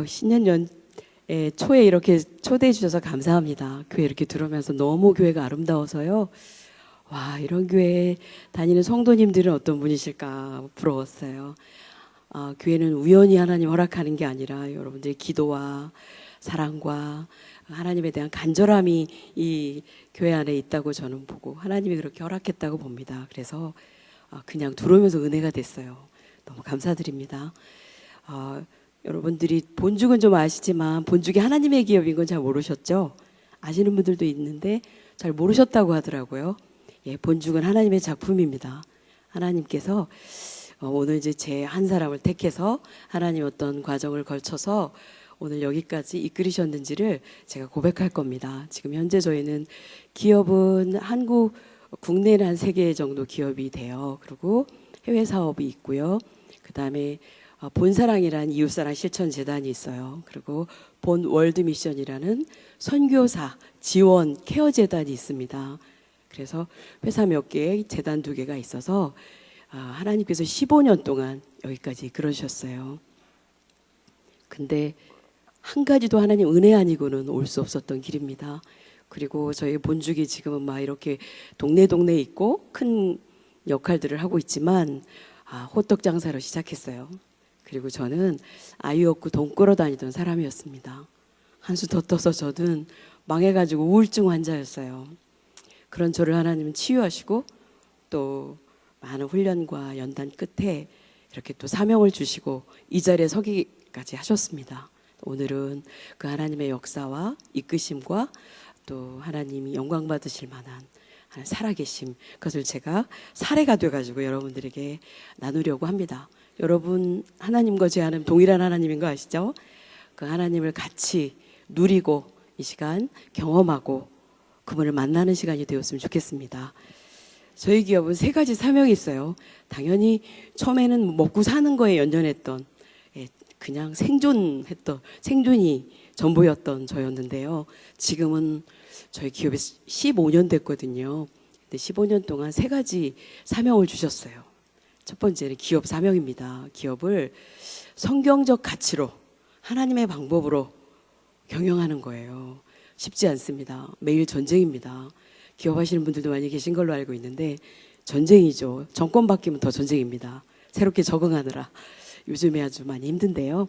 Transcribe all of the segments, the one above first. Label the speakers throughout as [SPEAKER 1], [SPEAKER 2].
[SPEAKER 1] 신년 초에 이렇게 초대해 주셔서 감사합니다. 교회 이렇게 들어오면서 너무 교회가 아름다워서요. 와, 이런 교회에 다니는 성도님들은 어떤 분이실까 부러웠어요. 교회는 우연히 하나님 허락하는 게 아니라 여러분들의 기도와 사랑과 하나님에 대한 간절함이 이 교회 안에 있다고 저는 보고 하나님이 그렇게 허락했다고 봅니다. 그래서 그냥 들어오면서 은혜가 됐어요. 너무 감사드립니다. 여러분들이 본죽은 좀 아시지만 본죽이 하나님의 기업인 건 잘 모르셨죠? 아시는 분들도 있는데 잘 모르셨다고 하더라고요. 예, 본죽은 하나님의 작품입니다. 하나님께서 오늘 이제 제 한 사람을 택해서 하나님 어떤 과정을 걸쳐서 오늘 여기까지 이끌으셨는지를 제가 고백할 겁니다. 지금 현재 저희는 기업은 국내는 한 3개 정도 기업이 돼요. 그리고 해외 사업이 있고요. 그 다음에 본사랑이라는 이웃사랑 실천재단이 있어요. 그리고 본 월드미션이라는 선교사 지원 케어재단이 있습니다. 그래서 회사 몇 개에 재단 2개가 있어서 하나님께서 15년 동안 여기까지 이끌어주셨어요. 근데 한 가지도 하나님 은혜 아니고는 올 수 없었던 길입니다. 그리고 저희 본죽이 지금은 막 이렇게 동네에 있고 큰 역할들을 하고 있지만 호떡 장사로 시작했어요. 그리고 저는 아유 없고 돈 끌어 다니던 사람이었습니다. 한수 더 떠서 저는 망해가지고 우울증 환자였어요. 그런 저를 하나님은 치유하시고 또 많은 훈련과 연단 끝에 이렇게 또 사명을 주시고 이 자리에 서기까지 하셨습니다. 오늘은 그 하나님의 역사와 이끄심과 또 하나님이 영광 받으실 만한 살아계심, 그것을 제가 사례가 돼가지고 여러분들에게 나누려고 합니다. 여러분 하나님과 제 하나님 동일한 하나님인 거 아시죠? 그 하나님을 같이 누리고 이 시간 경험하고 그분을 만나는 시간이 되었으면 좋겠습니다. 저희 기업은 3가지 사명이 있어요. 당연히 처음에는 먹고 사는 거에 연연했던 그냥 생존이 전부였던 저였는데요. 지금은 저희 기업에 15년 됐거든요. 근데 15년 동안 3가지 사명을 주셨어요. 첫 번째는 기업 사명입니다. 기업을 성경적 가치로 하나님의 방법으로 경영하는 거예요. 쉽지 않습니다. 매일 전쟁입니다. 기업하시는 분들도 많이 계신 걸로 알고 있는데 전쟁이죠. 정권 바뀌면 더 전쟁입니다. 새롭게 적응하느라 요즘에 아주 많이 힘든데요.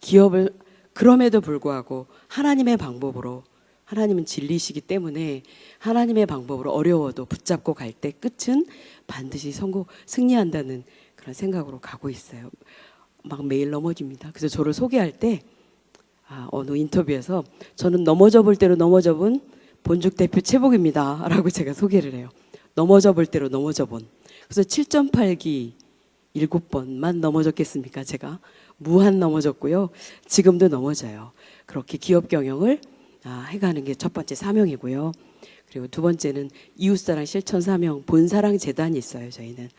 [SPEAKER 1] 기업을 그럼에도 불구하고 하나님의 방법으로, 하나님은 진리시기 때문에 하나님의 방법으로 어려워도 붙잡고 갈 때 끝은 반드시 승리한다는 그런 생각으로 가고 있어요. 막 매일 넘어집니다. 그래서 저를 소개할 때 어느 인터뷰에서 저는 넘어져 볼 대로 넘어져 본 본죽 대표 최복입니다 라고 제가 소개를 해요. 넘어져 볼 대로 넘어져 본. 그래서 7.8기 7번만 넘어졌겠습니까? 제가 무한 넘어졌고요. 지금도 넘어져요. 그렇게 기업 경영을 해가는 게 첫 번째 사명이고요. 그리고 두 번째는 이웃사랑 실천 사명 본사랑 재단이 있어요. 저희는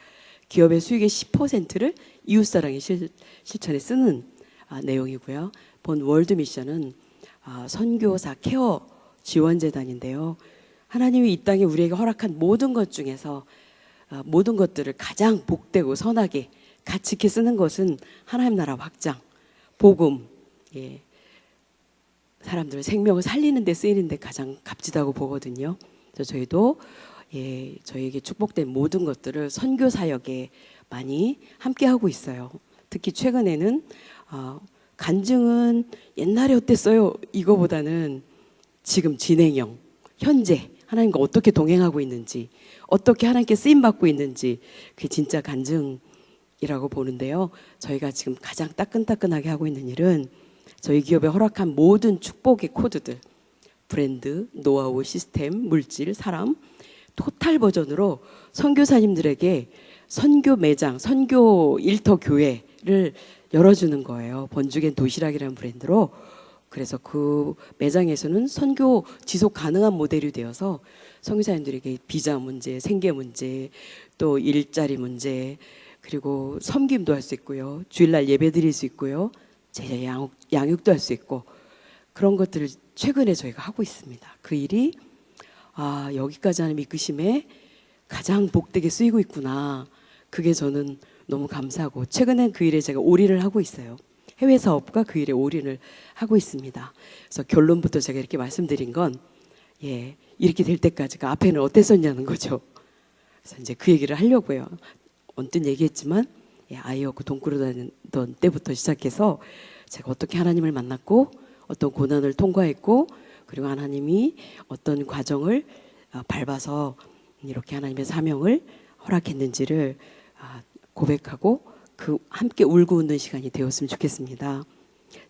[SPEAKER 1] 기업의 수익의 10%를 이웃사랑의 실천에 쓰는 내용이고요. 본 월드미션은 선교사 케어 지원재단인데요. 하나님이 이 땅에 우리에게 허락한 모든 것 중에서 모든 것들을 가장 복되고 선하게 가치 있게 쓰는 것은 하나님 나라 확장, 복음, 사람들의 생명을 살리는 데 쓰이는 데 가장 값지다고 보거든요. 그래서 저희도 저희에게 축복된 모든 것들을 선교 사역에 많이 함께 하고 있어요. 특히 최근에는 간증은 옛날에 어땠어요? 이거보다는 지금 진행형, 현재 하나님과 어떻게 동행하고 있는지, 어떻게 하나님께 쓰임받고 있는지 그게 진짜 간증이라고 보는데요. 저희가 지금 가장 따끈따끈하게 하고 있는 일은 저희 기업에 허락한 모든 축복의 코드들, 브랜드, 노하우, 시스템, 물질, 사람 토탈 버전으로 선교사님들에게 선교 매장, 선교 일터 교회를 열어주는 거예요. 번죽엔 도시락이라는 브랜드로. 그래서 그 매장에서는 선교 지속 가능한 모델이 되어서 선교사님들에게 비자 문제, 생계 문제, 또 일자리 문제, 그리고 섬김도 할 수 있고요. 주일날 예배 드릴 수 있고요. 제자 양육도 할 수 있고 그런 것들을 최근에 저희가 하고 있습니다. 그 일이 여기까지 하는 이끄심에 가장 복되게 쓰이고 있구나. 그게 저는 너무 감사하고 최근엔 그 일에 제가 올인을 하고 있어요. 해외 사업과 그 일에 올인을 하고 있습니다. 그래서 결론부터 제가 이렇게 말씀드린 건 이렇게 될 때까지가 앞에는 어땠었냐는 거죠. 그래서 이제 그 얘기를 하려고요. 언뜻 얘기했지만 아이하고 동꾸러 다니던 때부터 시작해서 제가 어떻게 하나님을 만났고 어떤 고난을 통과했고 그리고 하나님이 어떤 과정을 밟아서 이렇게 하나님의 사명을 허락했는지를 고백하고 그 함께 울고 웃는 시간이 되었으면 좋겠습니다.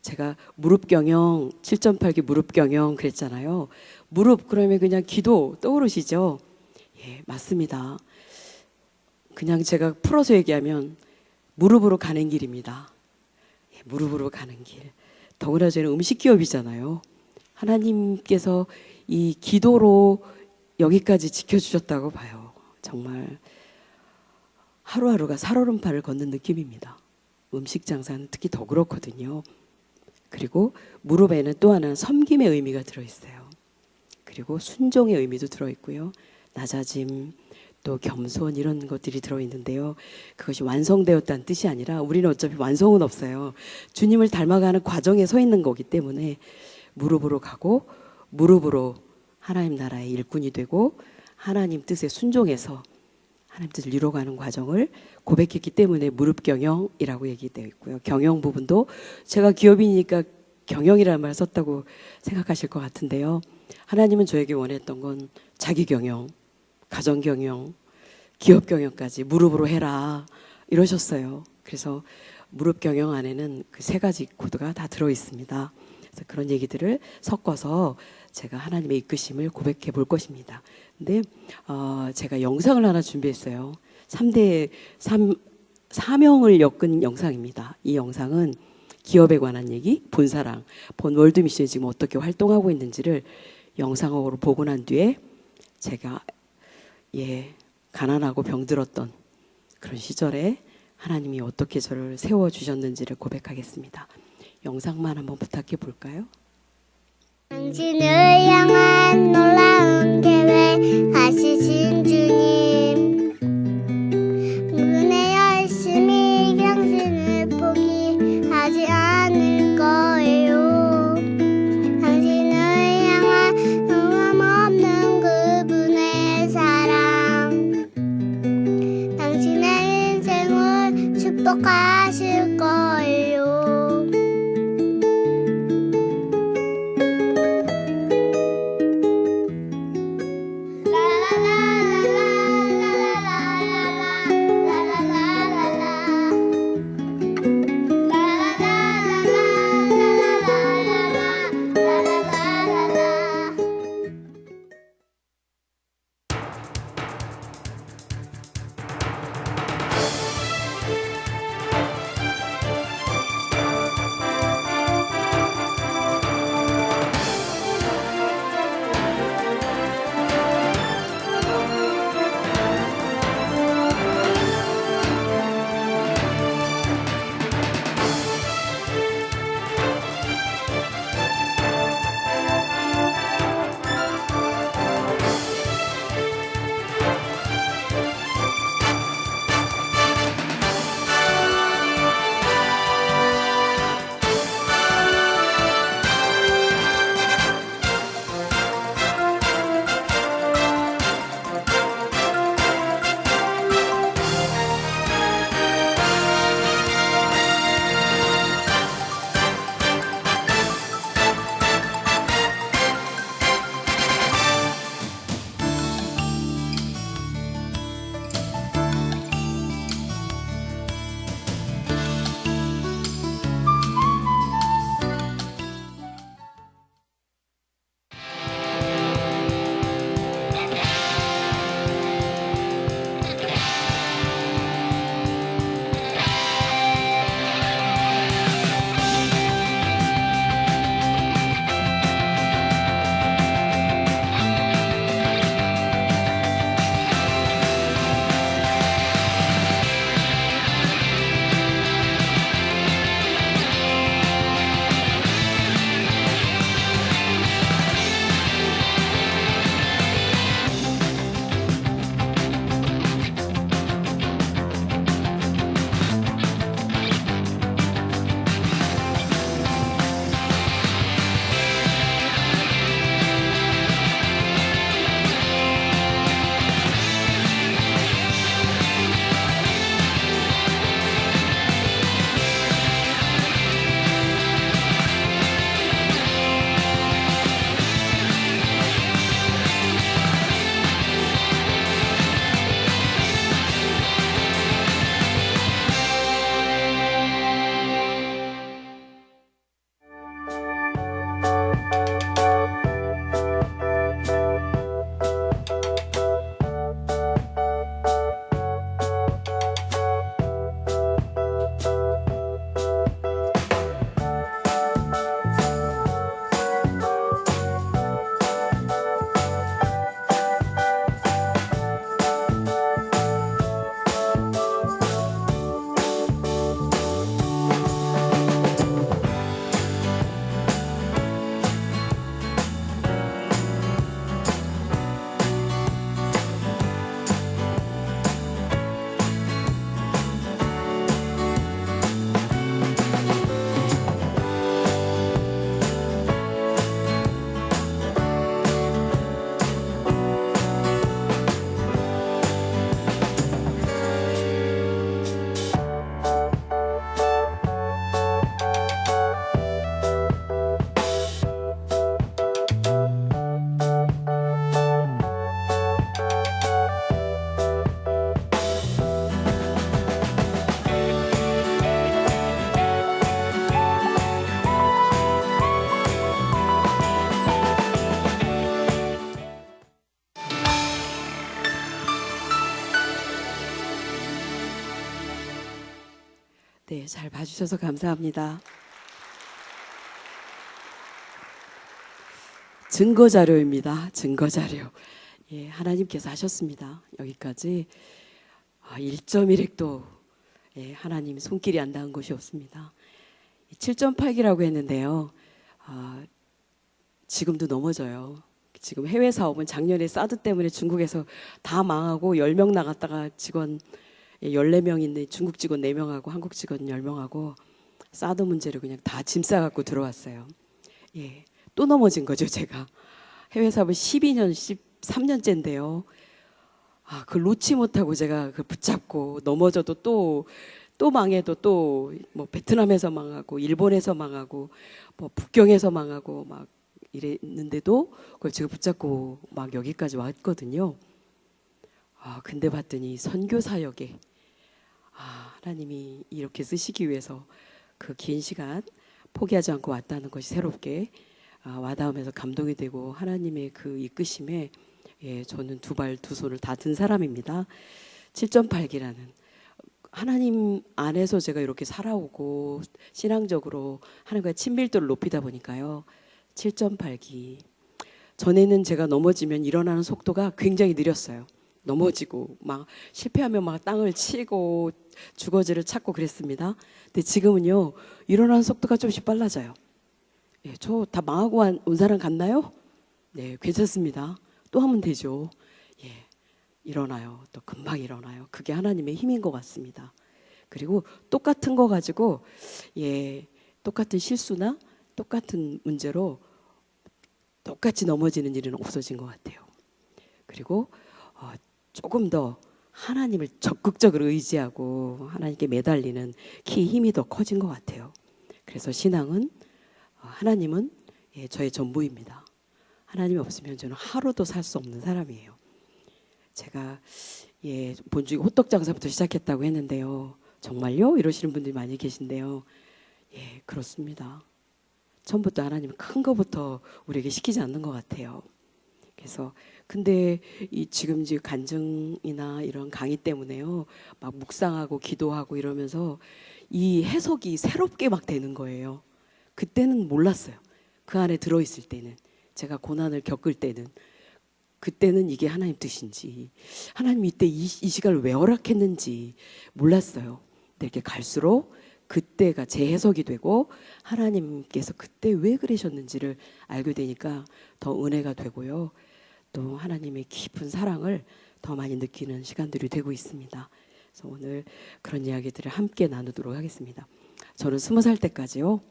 [SPEAKER 1] 제가 무릎 경영 7.8기 무릎 경영 그랬잖아요. 무릎 그러면 그냥 기도 떠오르시죠? 예, 맞습니다. 그냥 제가 풀어서 얘기하면 무릎으로 가는 길입니다. 예, 무릎으로 가는 길. 더구나 저는 음식 기업이잖아요. 하나님께서 이 기도로 여기까지 지켜주셨다고 봐요. 정말 하루하루가 살얼음판을 걷는 느낌입니다. 음식 장사는 특히 더 그렇거든요. 그리고 무릎에는 또 하나 섬김의 의미가 들어있어요. 그리고 순종의 의미도 들어있고요. 낮아짐, 또 겸손 이런 것들이 들어있는데요. 그것이 완성되었다는 뜻이 아니라 우리는 어차피 완성은 없어요. 주님을 닮아가는 과정에 서 있는 거기 때문에 무릎으로 가고 무릎으로 하나님 나라의 일꾼이 되고 하나님 뜻에 순종해서 하나님 뜻을 이루어가는 과정을 고백했기 때문에 무릎 경영이라고 얘기되어 있고요. 경영 부분도 제가 기업이니까 경영이라는 말을 썼다고 생각하실 것 같은데요. 하나님은 저에게 원했던 건 자기 경영, 가정 경영, 기업 경영까지 무릎으로 해라 이러셨어요. 그래서 무릎 경영 안에는 그 세 가지 코드가 다 들어 있습니다. 그래서 그런 얘기들을 섞어서 제가 하나님의 이끄심을 고백해 볼 것입니다. 근데 제가 영상을 하나 준비했어요. 3대 사명을 엮은 영상입니다. 이 영상은 기업에 관한 얘기, 본사랑, 본 월드미션이 지금 어떻게 활동하고 있는지를 영상으로 보고 난 뒤에 제가 가난하고 병들었던 그런 시절에 하나님이 어떻게 저를 세워주셨는지를 고백하겠습니다. 영상만 한번 부탁해 볼까요?
[SPEAKER 2] 당신을 향한 놀라운 계획 하시신 주님, 은혜 열심히 당신을 포기하지 않을 거예요. 당신을 향한 흥함없는 그분의 사랑, 당신의 인생을 축복하실 거예요.
[SPEAKER 1] 네, 잘 봐주셔서 감사합니다. 증거 자료입니다. 증거 자료. 예, 하나님께서 하셨습니다. 여기까지 1.1획도 예, 하나님 손길이 안 닿은 곳이 없습니다. 7.8기라고 했는데요. 지금도 넘어져요. 지금 해외 사업은 작년에 사드 때문에 중국에서 다 망하고 10명 나갔다가 직원 14명 있는 중국 직원 4명하고 한국 직원 10명하고 사드 문제로 그냥 다 짐 싸갖고 들어왔어요. 예, 또 넘어진 거죠, 제가. 해외 사업을 12년, 13년째인데요. 그걸 놓지 못하고 제가 그 붙잡고 넘어져도 또 망해도 또 뭐 베트남에서 망하고 일본에서 망하고 뭐 북경에서 망하고 막 이랬는데도 그걸 제가 붙잡고 막 여기까지 왔거든요. 근데 봤더니 선교 사역에 하나님이 이렇게 쓰시기 위해서 그 긴 시간 포기하지 않고 왔다는 것이 새롭게 와닿으면서 감동이 되고 하나님의 그 이끄심에 예, 저는 두 발 두 손을 다 든 사람입니다. 7.8기라는 하나님 안에서 제가 이렇게 살아오고 신앙적으로 하나님과의 친밀도를 높이다 보니까요. 7.8기 전에는 제가 넘어지면 일어나는 속도가 굉장히 느렸어요. 넘어지고 막 실패하면 막 땅을 치고 주거지를 찾고 그랬습니다. 근데 지금은요 일어나는 속도가 좀씩 빨라져요. 예, 저 다 망하고 온 사람 같나요? 네, 괜찮습니다. 또 하면 되죠. 예, 일어나요. 또 금방 일어나요. 그게 하나님의 힘인 것 같습니다. 그리고 똑같은 거 가지고 예, 똑같은 실수나 똑같은 문제로 똑같이 넘어지는 일은 없어진 것 같아요. 그리고 조금 더 하나님을 적극적으로 의지하고 하나님께 매달리는 키 힘이 더 커진 것 같아요. 그래서 신앙은 하나님은 예, 저의 전부입니다. 하나님이 없으면 저는 하루도 살 수 없는 사람이에요. 제가 예, 본주기 호떡 장사부터 시작했다고 했는데요. 정말요? 이러시는 분들이 많이 계신데요. 예, 그렇습니다. 처음부터 하나님은 큰 거부터 우리에게 시키지 않는 것 같아요. 그래서 근데 지금 이제 간증이나 이런 강의 때문에요. 막 묵상하고 기도하고 이러면서 이 해석이 새롭게 막 되는 거예요. 그때는 몰랐어요. 그 안에 들어있을 때는 제가 고난을 겪을 때는 그때는 이게 하나님 뜻인지 하나님이 이때 이 시간을 왜 허락했는지 몰랐어요. 근데 이렇게 갈수록 그때가 제 해석이 되고 하나님께서 그때 왜 그러셨는지를 알게 되니까 더 은혜가 되고요. 또 하나님의 깊은 사랑을 더 많이 느끼는 시간들이 되고 있습니다. 그래서 오늘 그런 이야기들을 함께 나누도록 하겠습니다. 저는 20살 때까지요.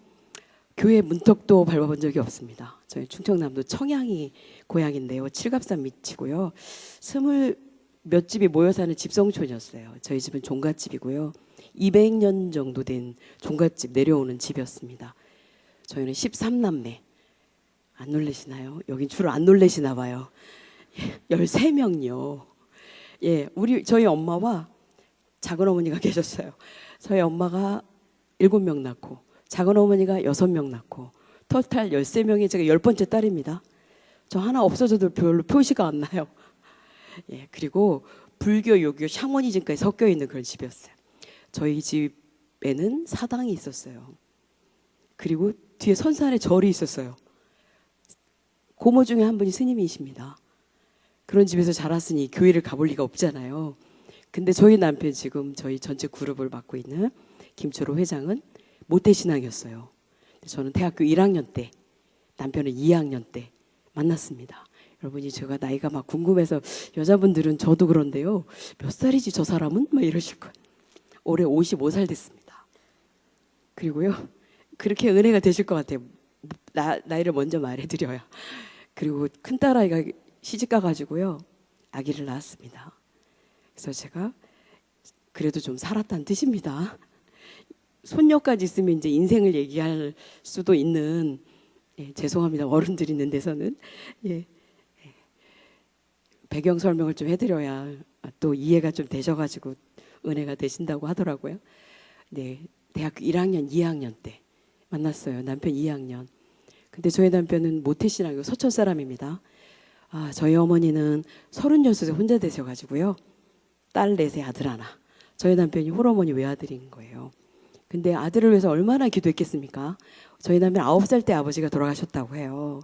[SPEAKER 1] 교회 문턱도 밟아본 적이 없습니다. 저희 충청남도 청양이 고향인데요. 칠갑산 밑이고요. 20몇 집이 모여 사는 집성촌이었어요. 저희 집은 종갓집이고요. 200년 정도 된 종갓집 내려오는 집이었습니다. 저희는 13남매. 안 놀라시나요? 여긴 주로 안 놀라시나 봐요. 13명이요. 예, 저희 엄마와 작은 어머니가 계셨어요. 저희 엄마가 7명 낳고 작은 어머니가 6명 낳고 토탈 13명이 제가 10번째 딸입니다. 저 하나 없어져도 별로 표시가 안 나요. 예, 그리고 불교, 유교, 샤머니즘까지 섞여 있는 그런 집이었어요. 저희 집에는 사당이 있었어요. 그리고 뒤에 선산에 절이 있었어요. 고모 중에 한 분이 스님이십니다. 그런 집에서 자랐으니 교회를 가볼 리가 없잖아요. 근데 저희 남편 지금 저희 전체 그룹을 맡고 있는 김초로 회장은 모태신앙이었어요. 저는 대학교 1학년 때, 남편은 2학년 때 만났습니다. 여러분이 제가 나이가 막 궁금해서 여자분들은 저도 그런데요. 몇 살이지 저 사람은? 막 이러실 거예요. 올해 55살 됐습니다. 그리고요. 그렇게 은혜가 되실 것 같아요. 나이를 먼저 말해드려요. 그리고 큰딸아이가 시집 가가지고요. 아기를 낳았습니다. 그래서 제가 그래도 좀 살았다는 뜻입니다. 손녀까지 있으면 이제 인생을 얘기할 수도 있는 예, 죄송합니다. 어른들 있는 데서는 예, 배경 설명을 좀 해드려야 또 이해가 좀 되셔가지고 은혜가 되신다고 하더라고요. 네, 대학교 1학년, 2학년 때 만났어요. 남편 2학년. 근데 저희 남편은 모태신앙이고 서천 사람입니다. 저희 어머니는 36세 혼자 되셔가지고요. 딸 넷에 아들 하나. 저희 남편이 홀어머니 외아들인 거예요. 근데 아들을 위해서 얼마나 기도했겠습니까? 저희 남편 9살 때 아버지가 돌아가셨다고 해요.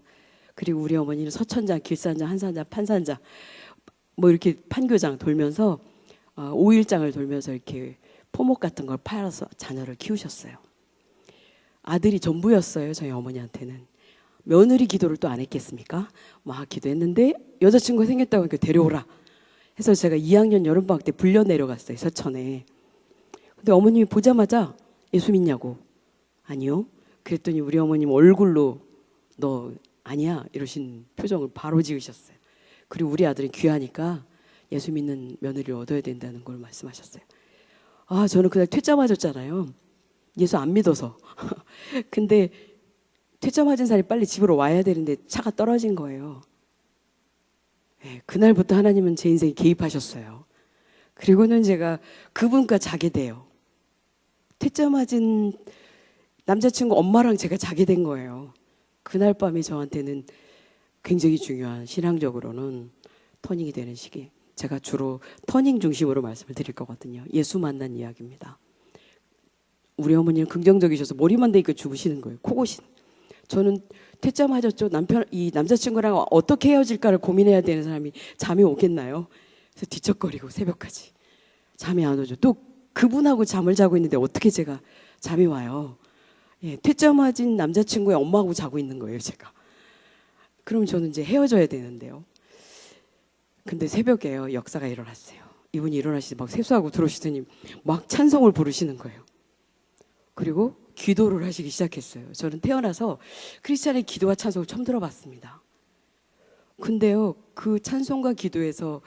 [SPEAKER 1] 그리고 우리 어머니는 서천장, 길산장, 한산장, 판산장 뭐 이렇게 판교장 돌면서 5일장을 돌면서 이렇게 포목 같은 걸 팔아서 자녀를 키우셨어요. 아들이 전부였어요. 저희 어머니한테는. 며느리 기도를 또 안 했겠습니까? 막 기도했는데 여자친구가 생겼다고 하니까 데려오라 해서 제가 2학년 여름방학 때 불려 내려갔어요. 서천에. 근데 어머님이 보자마자 예수 믿냐고. 아니요. 그랬더니 우리 어머님 얼굴로 너 아니야 이러신 표정을 바로 지으셨어요. 그리고 우리 아들은 귀하니까 예수 믿는 며느리를 얻어야 된다는 걸 말씀하셨어요. 아, 저는 그날 퇴짜 맞았잖아요. 예수 안 믿어서. 근데 퇴짜 맞은 사람이 빨리 집으로 와야 되는데 차가 떨어진 거예요. 네, 그날부터 하나님은 제 인생에 개입하셨어요. 그리고는 제가 그분과 자게 돼요. 퇴짜 맞은 남자친구 엄마랑 제가 자게 된 거예요. 그날 밤이 저한테는 굉장히 중요한, 신앙적으로는 터닝이 되는 시기. 제가 주로 터닝 중심으로 말씀을 드릴 거거든요. 예수 만난 이야기입니다. 우리 어머니는 긍정적이셔서 머리만 대니까 죽으시는 거예요. 코고신. 저는 퇴짜 맞았죠. 이 남자친구랑 어떻게 헤어질까를 고민해야 되는 사람이 잠이 오겠나요? 그래서 뒤척거리고 새벽까지 잠이 안 오죠. 또 그분하고 잠을 자고 있는데 어떻게 제가 잠이 와요? 예, 퇴짜 맞은 남자친구의 엄마하고 자고 있는 거예요, 제가. 그럼 저는 이제 헤어져야 되는데요. 근데 새벽에요, 역사가 일어났어요. 이분이 일어나시지 막 세수하고 들어오시더니 막 찬송을 부르시는 거예요. 그리고 기도를 하시기 시작했어요. 저는 태어나서 크리스찬의 기도와 찬송을 처음 들어봤습니다. 근데요, 그 찬송과 기도에서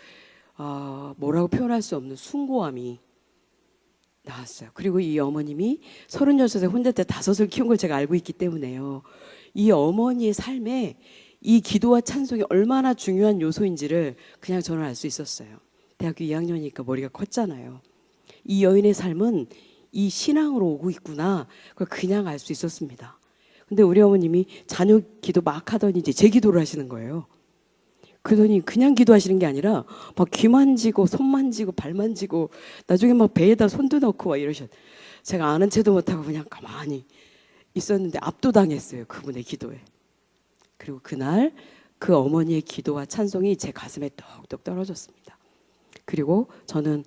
[SPEAKER 1] 뭐라고 표현할 수 없는 숭고함이 나왔어요. 그리고 이 어머님이 36에 혼자 때 5을 키운 걸 제가 알고 있기 때문에요. 이 어머니의 삶에 이 기도와 찬송이 얼마나 중요한 요소인지를 그냥 저는 알 수 있었어요. 대학교 2학년이니까 머리가 컸잖아요. 이 여인의 삶은 이 신앙으로 오고 있구나. 그걸 그냥 알 수 있었습니다. 근데 우리 어머님이 자녀 기도 막 하더니 이제 제 기도를 하시는 거예요. 그러더니 그냥 기도하시는 게 아니라 막 귀 만지고 손 만지고 발 만지고 나중에 막 배에다 손도 넣고 막 이러셨. 제가 아는 체도 못하고 그냥 가만히 있었는데 압도당했어요. 그분의 기도에. 그리고 그날 그 어머니의 기도와 찬송이 제 가슴에 똑똑 떨어졌습니다. 그리고 저는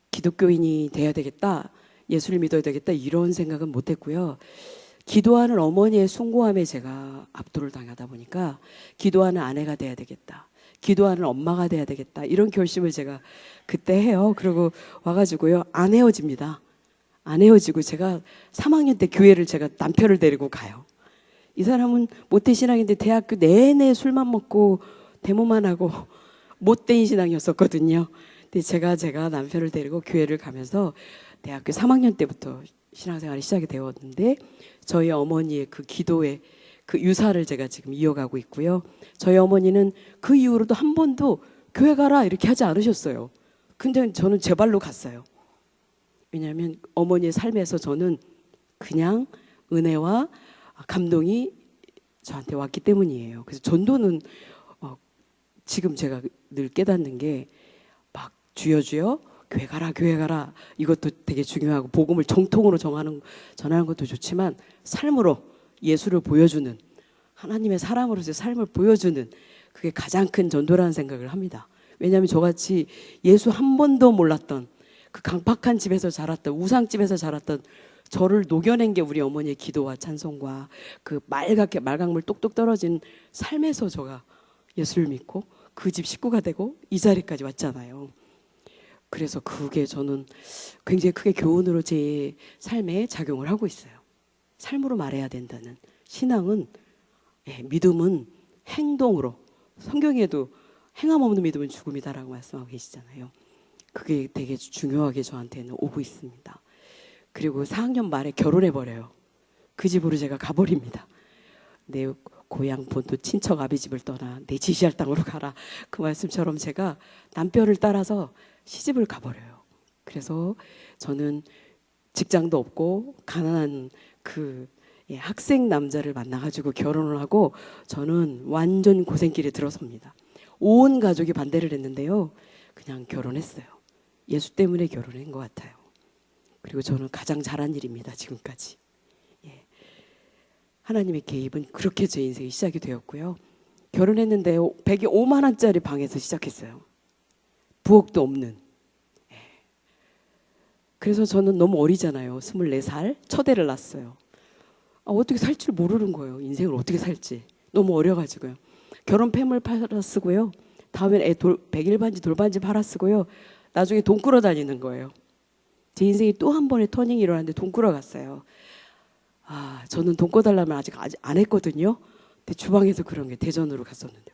[SPEAKER 1] 기독교인이 돼야 되겠다, 예수를 믿어야 되겠다 이런 생각은 못했고요. 기도하는 어머니의 숭고함에 제가 압도를 당하다 보니까 기도하는 아내가 돼야 되겠다, 기도하는 엄마가 돼야 되겠다 이런 결심을 제가 그때 해요. 그리고 와가지고요, 안 헤어집니다. 안 헤어지고 제가 3학년 때 교회를 제가 남편을 데리고 가요. 이 사람은 모태신앙인데 대학교 내내 술만 먹고 데모만 하고 못된 신앙이었었거든요. 근데 제가 남편을 데리고 교회를 가면서 대학교 3학년 때부터 신앙생활이 시작이 되었는데 저희 어머니의 그 기도의 그 유사를 제가 지금 이어가고 있고요. 저희 어머니는 그 이후로도 한 번도 교회 가라 이렇게 하지 않으셨어요. 근데 저는 제 발로 갔어요. 왜냐하면 어머니의 삶에서 저는 그냥 은혜와 감동이 저한테 왔기 때문이에요. 그래서 전도는 지금 제가 늘 깨닫는 게 막 주여 주여 교회 가라 이것도 되게 중요하고 복음을 정통으로 전하는 것도 좋지만 삶으로 예수를 보여주는, 하나님의 사람으로서의 삶을 보여주는, 그게 가장 큰 전도라는 생각을 합니다. 왜냐하면 저같이 예수 한 번도 몰랐던 그 강팍한 집에서 자랐던, 우상집에서 자랐던 저를 녹여낸 게 우리 어머니의 기도와 찬송과 그 말강물 똑똑 떨어진 삶에서 제가 예수를 믿고 그 집 식구가 되고 이 자리까지 왔잖아요. 그래서 그게 저는 굉장히 크게 교훈으로 제 삶에 작용을 하고 있어요. 삶으로 말해야 된다는, 신앙은, 믿음은 행동으로, 성경에도 행함 없는 믿음은 죽음이다라고 말씀하고 계시잖아요. 그게 되게 중요하게 저한테는 오고 있습니다. 그리고 4학년 말에 결혼해버려요. 그 집으로 제가 가버립니다. 내 고향 본토 친척 아비 집을 떠나 내 지시할 땅으로 가라, 그 말씀처럼 제가 남편을 따라서 시집을 가버려요. 그래서 저는 직장도 없고 가난한 그 학생 남자를 만나가지고 결혼을 하고 저는 완전 고생길에 들어섭니다. 온 가족이 반대를 했는데요, 그냥 결혼했어요. 예수 때문에 결혼한 것 같아요. 그리고 저는 가장 잘한 일입니다. 지금까지. 예. 하나님의 개입은 그렇게 제 인생이 시작이 되었고요. 결혼했는데 105만 원짜리 방에서 시작했어요. 부엌도 없는. 예. 그래서 저는 너무 어리잖아요. 24살 첫 애를 낳았어요. 어떻게 살 줄 모르는 거예요. 인생을 어떻게 살지. 너무 어려가지고요. 결혼 폐물 팔아 쓰고요. 다음엔 애 백일반지 돌반지 팔아 쓰고요. 나중에 돈 끌어 다니는 거예요. 제 인생이 또 한 번의 터닝이 일어났는데 돈 끌어 갔어요. 저는 돈 꺼달라면 아직 안 했거든요. 근데 주방에서 그런 게 대전으로 갔었는데.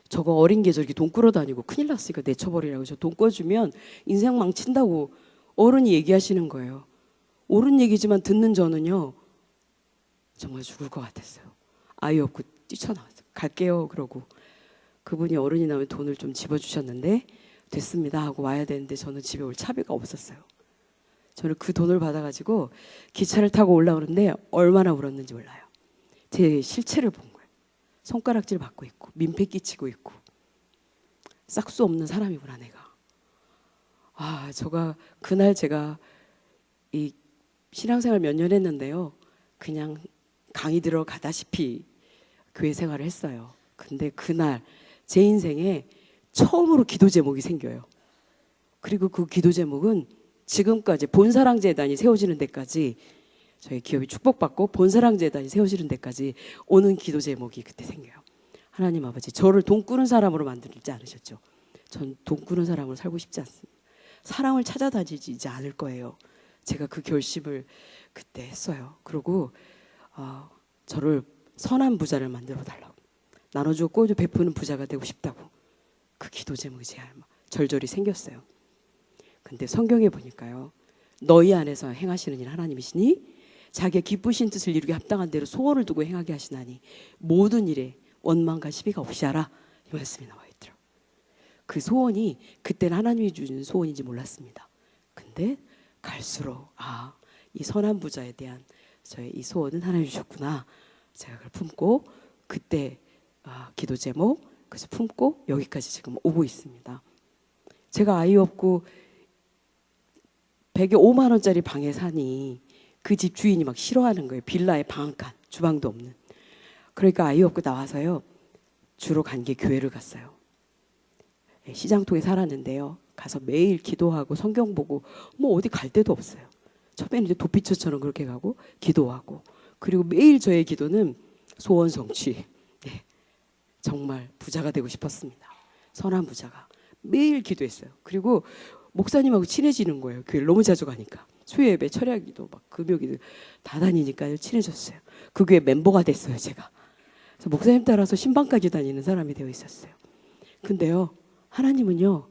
[SPEAKER 1] 저거 어린 게 저렇게 돈 끌어 다니고 큰일 났으니까 내쳐버리라고. 저 돈 꺼주면 인생 망친다고 어른이 얘기하시는 거예요. 옳은 얘기지만 듣는 저는요. 정말 죽을 것 같았어요. 아이 없고 뛰쳐나왔어요. 갈게요 그러고. 그분이 어른이 나면 돈을 좀 집어주셨는데 됐습니다 하고 와야 되는데 저는 집에 올 차비가 없었어요. 저는 그 돈을 받아가지고 기차를 타고 올라오는데 얼마나 울었는지 몰라요. 제 실체를 본 거예요. 손가락질 받고 있고 민폐 끼치고 있고 싹수 없는 사람이구나 내가. 그날 제가 이 신앙생활 몇 년 했는데요. 그냥 강의 들어가다시피 교회 생활을 했어요. 근데 그날 제 인생에 처음으로 기도 제목이 생겨요. 그리고 그 기도 제목은 지금까지 본사랑재단이 세워지는 데까지 저희 기업이 축복받고 본사랑재단이 세워지는 데까지 오는 기도 제목이 그때 생겨요. 하나님 아버지, 저를 돈 꾸는 사람으로 만들지 않으셨죠. 전 돈 꾸는 사람으로 살고 싶지 않습니다. 사랑을 찾아다니지 않을 거예요. 제가 그 결심을 그때 했어요. 그리고 저를 선한 부자를 만들어 달라고, 나눠주고 꼬주 베푸는 부자가 되고 싶다고 그 기도 제목이 제 절절히 생겼어요. 근데 성경에 보니까요, 너희 안에서 행하시는 일 하나님이시니 자기의 기쁘신 뜻을 이루게 합당한 대로 소원을 두고 행하게 하시나니 모든 일에 원망과 시비가 없이 하라, 이 말씀이 나와 있더라고요. 그 소원이 그때는 하나님이 주는 소원인지 몰랐습니다. 근데 갈수록 이 선한 부자에 대한 저의 이 소원은 하나님이 주셨구나. 제가 그걸 품고 그때 기도 제목 그래서 품고 여기까지 지금 오고 있습니다. 제가 아이 없고 105만 원짜리 방에 사니 그 집 주인이 막 싫어하는 거예요. 빌라에 방 한 칸, 주방도 없는. 그러니까 아이 없고 나와서요. 주로 간 게 교회를 갔어요. 시장통에 살았는데요. 가서 매일 기도하고 성경 보고 어디 갈 데도 없어요. 처음에는 이제 도피처처럼 그렇게 가고 기도하고, 그리고 매일 저의 기도는 소원 성취. 정말 부자가 되고 싶었습니다. 선한 부자가. 매일 기도했어요. 그리고 목사님하고 친해지는 거예요. 교회를 너무 자주 가니까. 수요예배, 철야기도, 금요기도 다 다니니까요. 친해졌어요. 그 교회 멤버가 됐어요, 제가. 그래서 목사님 따라서 신방까지 다니는 사람이 되어 있었어요. 근데요, 하나님은요,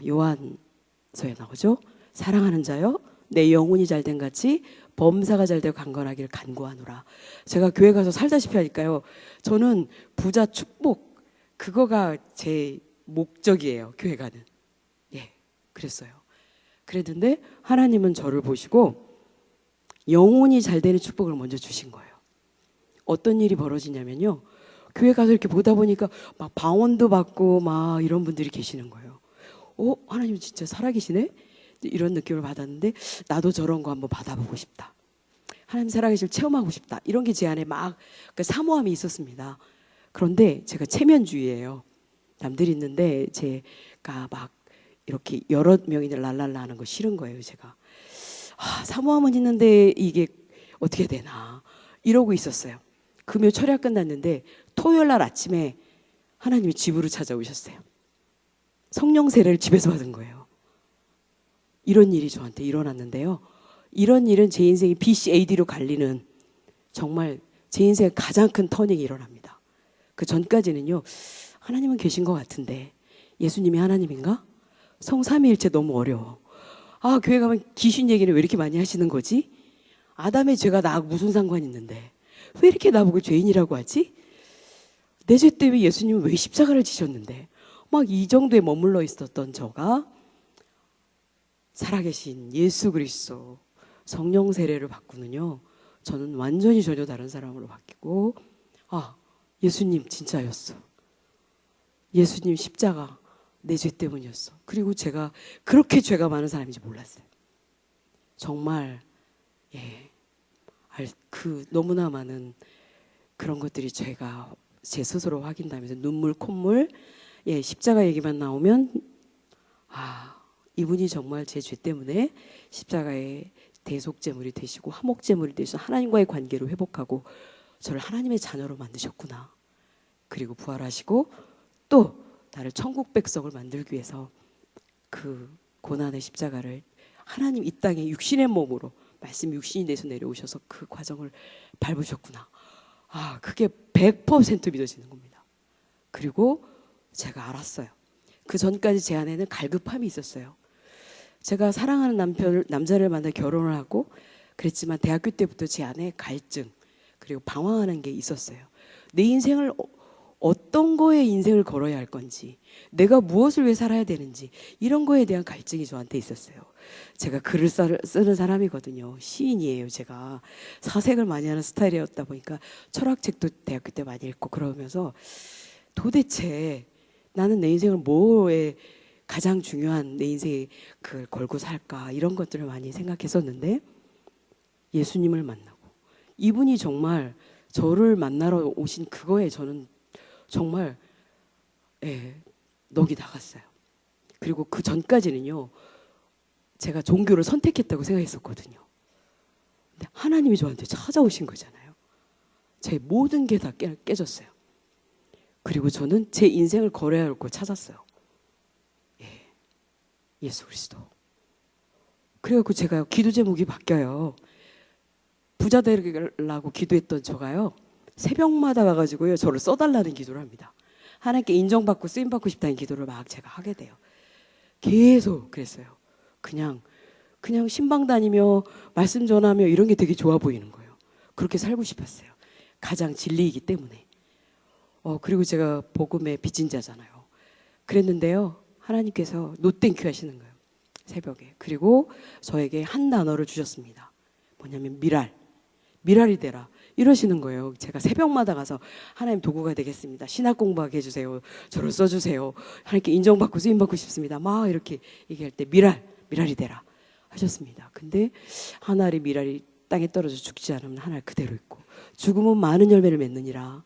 [SPEAKER 1] 요한서에 나오죠. 사랑하는 자요, 내 영혼이 잘된 같이 범사가 잘되고 강건하기를 간구하노라. 제가 교회 가서 살다시피 하니까요, 저는 부자 축복, 그거가 제 목적이에요. 교회 가는. 그랬어요. 그랬는데 하나님은 저를 보시고 영혼이 잘 되는 축복을 먼저 주신 거예요. 어떤 일이 벌어지냐면요, 교회 가서 이렇게 보다 보니까 막 방언도 받고 막 이런 분들이 계시는 거예요. 하나님 진짜 살아계시네? 이런 느낌을 받았는데 나도 저런 거 한번 받아보고 싶다. 하나님 살아계실 체험하고 싶다. 이런 게 제 안에 막 사모함이 있었습니다. 그런데 제가 체면주의예요. 남들이 있는데 제가 막 이렇게 여러 명이 랄랄라 하는 거 싫은 거예요. 제가 사모함은 있는데 이게 어떻게 되나 이러고 있었어요. 금요 철야 끝났는데 토요일 날 아침에 하나님이 집으로 찾아오셨어요. 성령 세례를 집에서 받은 거예요. 이런 일이 저한테 일어났는데요. 이런 일은 제 인생이 BCAD로 갈리는 정말 제 인생의 가장 큰 터닝이 일어납니다. 그 전까지는요, 하나님은 계신 것 같은데 예수님이 하나님인가? 성삼위일체 너무 어려워. 교회 가면 귀신 얘기는 왜 이렇게 많이 하시는 거지? 아담의 죄가 나하고 무슨 상관이 있는데 왜 이렇게 나보고 죄인이라고 하지? 내 죄 때문에 예수님은 왜 십자가를 지셨는데, 막 이 정도에 머물러 있었던 저가 살아계신 예수 그리스도 성령 세례를 받고는요, 저는 완전히 전혀 다른 사람으로 바뀌고, 예수님 진짜였어. 예수님 십자가 내 죄 때문이었어. 그리고 제가 그렇게 죄가 많은 사람인지 몰랐어요. 정말 너무나 많은 그런 것들이 제가 제 스스로 확인하면서 눈물 콧물 십자가 얘기만 나오면 이분이 정말 제 죄 때문에 십자가의 대속제물이 되시고 화목제물이 되셔서 하나님과의 관계를 회복하고 저를 하나님의 자녀로 만드셨구나. 그리고 부활하시고 또 나를 천국 백성을 만들기 위해서 그 고난의 십자가를 하나님 이 땅에 육신의 몸으로 말씀 육신이 돼서 내려오셔서 그 과정을 밟으셨구나. 그게 100% 믿어지는 겁니다. 그리고 제가 알았어요. 그 전까지 제 안에는 갈급함이 있었어요. 제가 사랑하는 남자를 만나 결혼을 하고 그랬지만 대학교 때부터 제 안에 갈증 그리고 방황하는 게 있었어요. 내 인생을 어떤 거에 인생을 걸어야 할 건지, 내가 무엇을 위해 살아야 되는지 이런 거에 대한 갈증이 저한테 있었어요. 제가 글을 쓰는 사람이거든요. 시인이에요. 제가 사색을 많이 하는 스타일이었다 보니까 철학책도 대학교 때 많이 읽고 그러면서 도대체 나는 내 인생을 뭐에 가장 중요한 내 인생에 그걸 걸고 살까 이런 것들을 많이 생각했었는데 예수님을 만나고 이분이 정말 저를 만나러 오신 그거에 저는 정말 넋이 나갔어요. 그리고 그 전까지는요 제가 종교를 선택했다고 생각했었거든요. 근데 하나님이 저한테 찾아오신 거잖아요. 제 모든 게 다 깨졌어요. 그리고 저는 제 인생을 걸어야 할 걸 찾았어요. 예수 그리스도. 그래갖고 제가 기도 제목이 바뀌어요. 부자 되려고 기도했던 저가요 새벽마다 와가지고요 저를 써달라는 기도를 합니다. 하나님께 인정받고 쓰임받고 싶다는 기도를 막 제가 하게 돼요. 계속 그랬어요. 그냥 신방 다니며 말씀 전하며 이런 게 되게 좋아 보이는 거예요. 그렇게 살고 싶었어요. 가장 진리이기 때문에. 그리고 제가 복음의 빚진 자잖아요. 그랬는데요 하나님께서 노땡큐 하시는 거예요. 새벽에. 그리고 저에게 한 단어를 주셨습니다. 뭐냐면 미랄이 되라 이러시는 거예요. 제가 새벽마다 가서 하나님 도구가 되겠습니다. 신학 공부하게 해주세요. 저를 써주세요. 하나님께 인정받고 쓰임받고 싶습니다. 막 이렇게 얘기할 때 미랄이 되라 하셨습니다. 근데 한 알이 미랄이 땅에 떨어져 죽지 않으면 한 알 그대로 있고 죽으면 많은 열매를 맺느니라.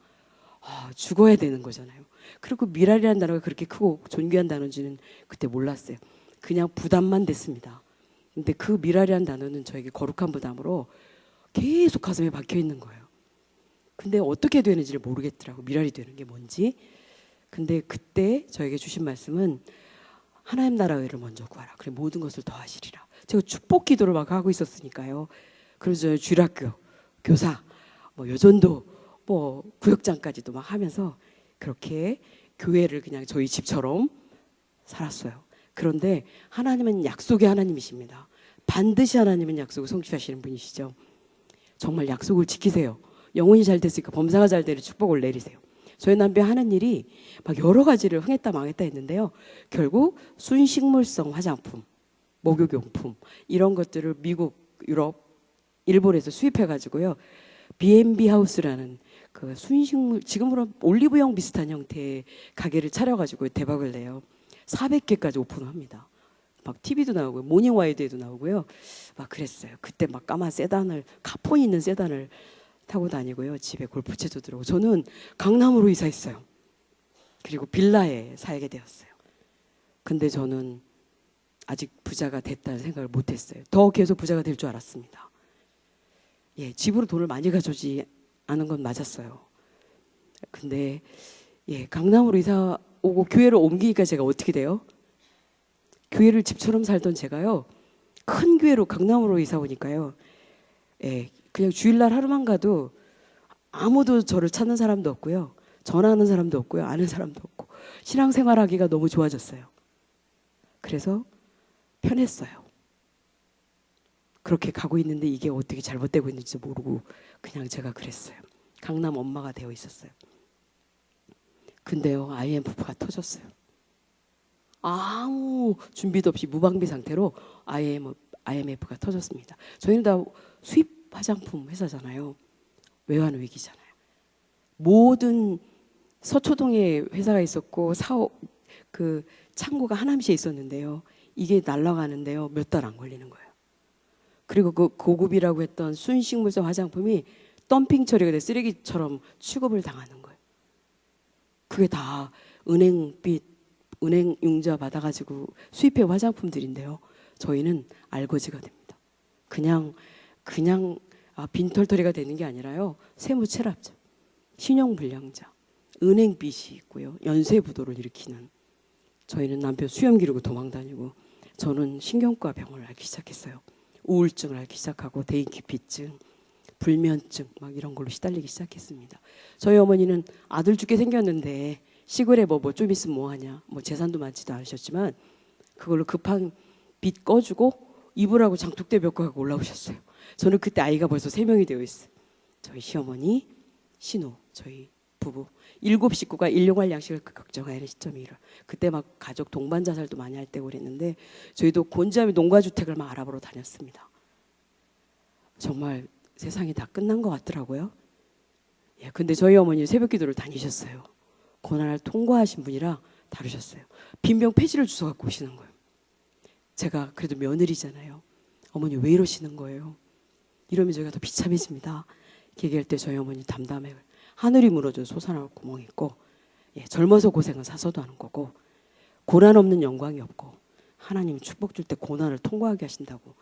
[SPEAKER 1] 죽어야 되는 거잖아요. 그리고 미랄이라는 단어가 그렇게 크고 존귀한 단어인지는 그때 몰랐어요. 그냥 부담만 됐습니다. 근데 그 미랄이라는 단어는 저에게 거룩한 부담으로 계속 가슴에 박혀 있는 거예요. 근데 어떻게 되는지를 모르겠더라고. 미랄이 되는 게 뭔지. 근데 그때 저에게 주신 말씀은 하나님 나라 의를 먼저 구하라. 그래 모든 것을 더하시리라. 제가 축복 기도를 막 하고 있었으니까요. 그래서 주일학교, 교사, 여전도, 구역장까지도 막 하면서 그렇게 교회를 그냥 저희 집처럼 살았어요. 그런데 하나님은 약속의 하나님이십니다. 반드시 하나님은 약속을 성취하시는 분이시죠. 정말 약속을 지키세요. 영혼이 잘 됐으니까 범사가 잘 되는 축복을 내리세요. 저희 남편 하는 일이 막 여러 가지를 흥했다 망했다 했는데요. 결국 순식물성 화장품, 목욕용품 이런 것들을 미국, 유럽, 일본에서 수입해가지고요. B&B 하우스라는 그 순식물 지금으로 올리브영 비슷한 형태의 가게를 차려가지고 대박을 내요. 400개까지 오픈합니다. 막 TV도 나오고 모닝와이드에도 나오고요. 막 그랬어요. 그때 막 까만 세단을 카폰 있는 세단을 타고 다니고요. 집에 골프채도 들어오고 저는 강남으로 이사했어요. 그리고 빌라에 살게 되었어요. 근데 저는 아직 부자가 됐다는 생각을 못했어요. 더 계속 부자가 될 줄 알았습니다. 집으로 돈을 많이 가져오지 않은 건 맞았어요. 근데 강남으로 이사 오고 교회를 옮기니까 제가 어떻게 돼요? 교회를 집처럼 살던 제가요 큰 교회로 강남으로 이사 오니까요 그냥 주일날 하루만 가도 아무도 저를 찾는 사람도 없고요 전화하는 사람도 없고요 아는 사람도 없고 신앙생활하기가 너무 좋아졌어요. 그래서 편했어요. 그렇게 가고 있는데 이게 어떻게 잘못되고 있는지 모르고 그냥 제가 그랬어요. 강남 엄마가 되어 있었어요. 근데요 IMF가 터졌어요. 아무 준비도 없이 무방비 상태로 IMF가 터졌습니다. 저희는 다 수입 화장품 회사잖아요. 외환 위기잖아요. 모든 서초동에 회사가 있었고 사업 그 창고가 하남시에 있었는데요. 이게 날아가는데요. 몇 달 안 걸리는 거예요. 그리고 그 고급이라고 했던 순식물성 화장품이 덤핑 처리가 돼 쓰레기처럼 취급을 당하는 거예요. 그게 다 은행빚, 은행 융자 받아가지고 수입해 화장품들인데요. 저희는 알거지가 됩니다. 그냥 빈털터리가 되는 게 아니라요. 세무체납자, 신용불량자, 은행빚이 있고요. 연쇄부도를 일으키는. 저희는 남편 수염 기르고 도망다니고 저는 신경과 병을 앓기 시작했어요. 우울증을 앓기 시작하고 대인기피증, 불면증 막 이런 걸로 시달리기 시작했습니다. 저희 어머니는 아들 죽게 생겼는데 시골에 뭐 좀 있으면 뭐하냐. 뭐 재산도 많지도 않으셨지만 그걸로 급한 빚 꺼주고 이불하고 장독대 벽고 하고 올라오셨어요. 저는 그때 아이가 벌써 3명이 되어 있어요. 저희 시어머니, 신우, 저희 부부 7식구가 일용할 양식을 걱정하는 시점이라 그때 막 가족 동반 자살도 많이 할 때고 그랬는데 저희도 곤지암이 농가주택을 막 알아보러 다녔습니다. 정말 세상이 다 끝난 것 같더라고요. 예, 근데 저희 어머니 새벽기도를 다니셨어요. 고난을 통과하신 분이라 다루셨어요. 빈병 폐지를 주워 갖고 오시는 거예요. 제가 그래도 며느리잖아요. 어머니 왜 이러시는 거예요? 이러면 저희가 더 비참해집니다. 얘기할 때 저희 어머니 담담해. 하늘이 무너져 솟아나올 구멍이 있고 예, 젊어서 고생은 사서도 하는 거고 고난 없는 영광이 없고 하나님 축복 줄 때 고난을 통과하게 하신다고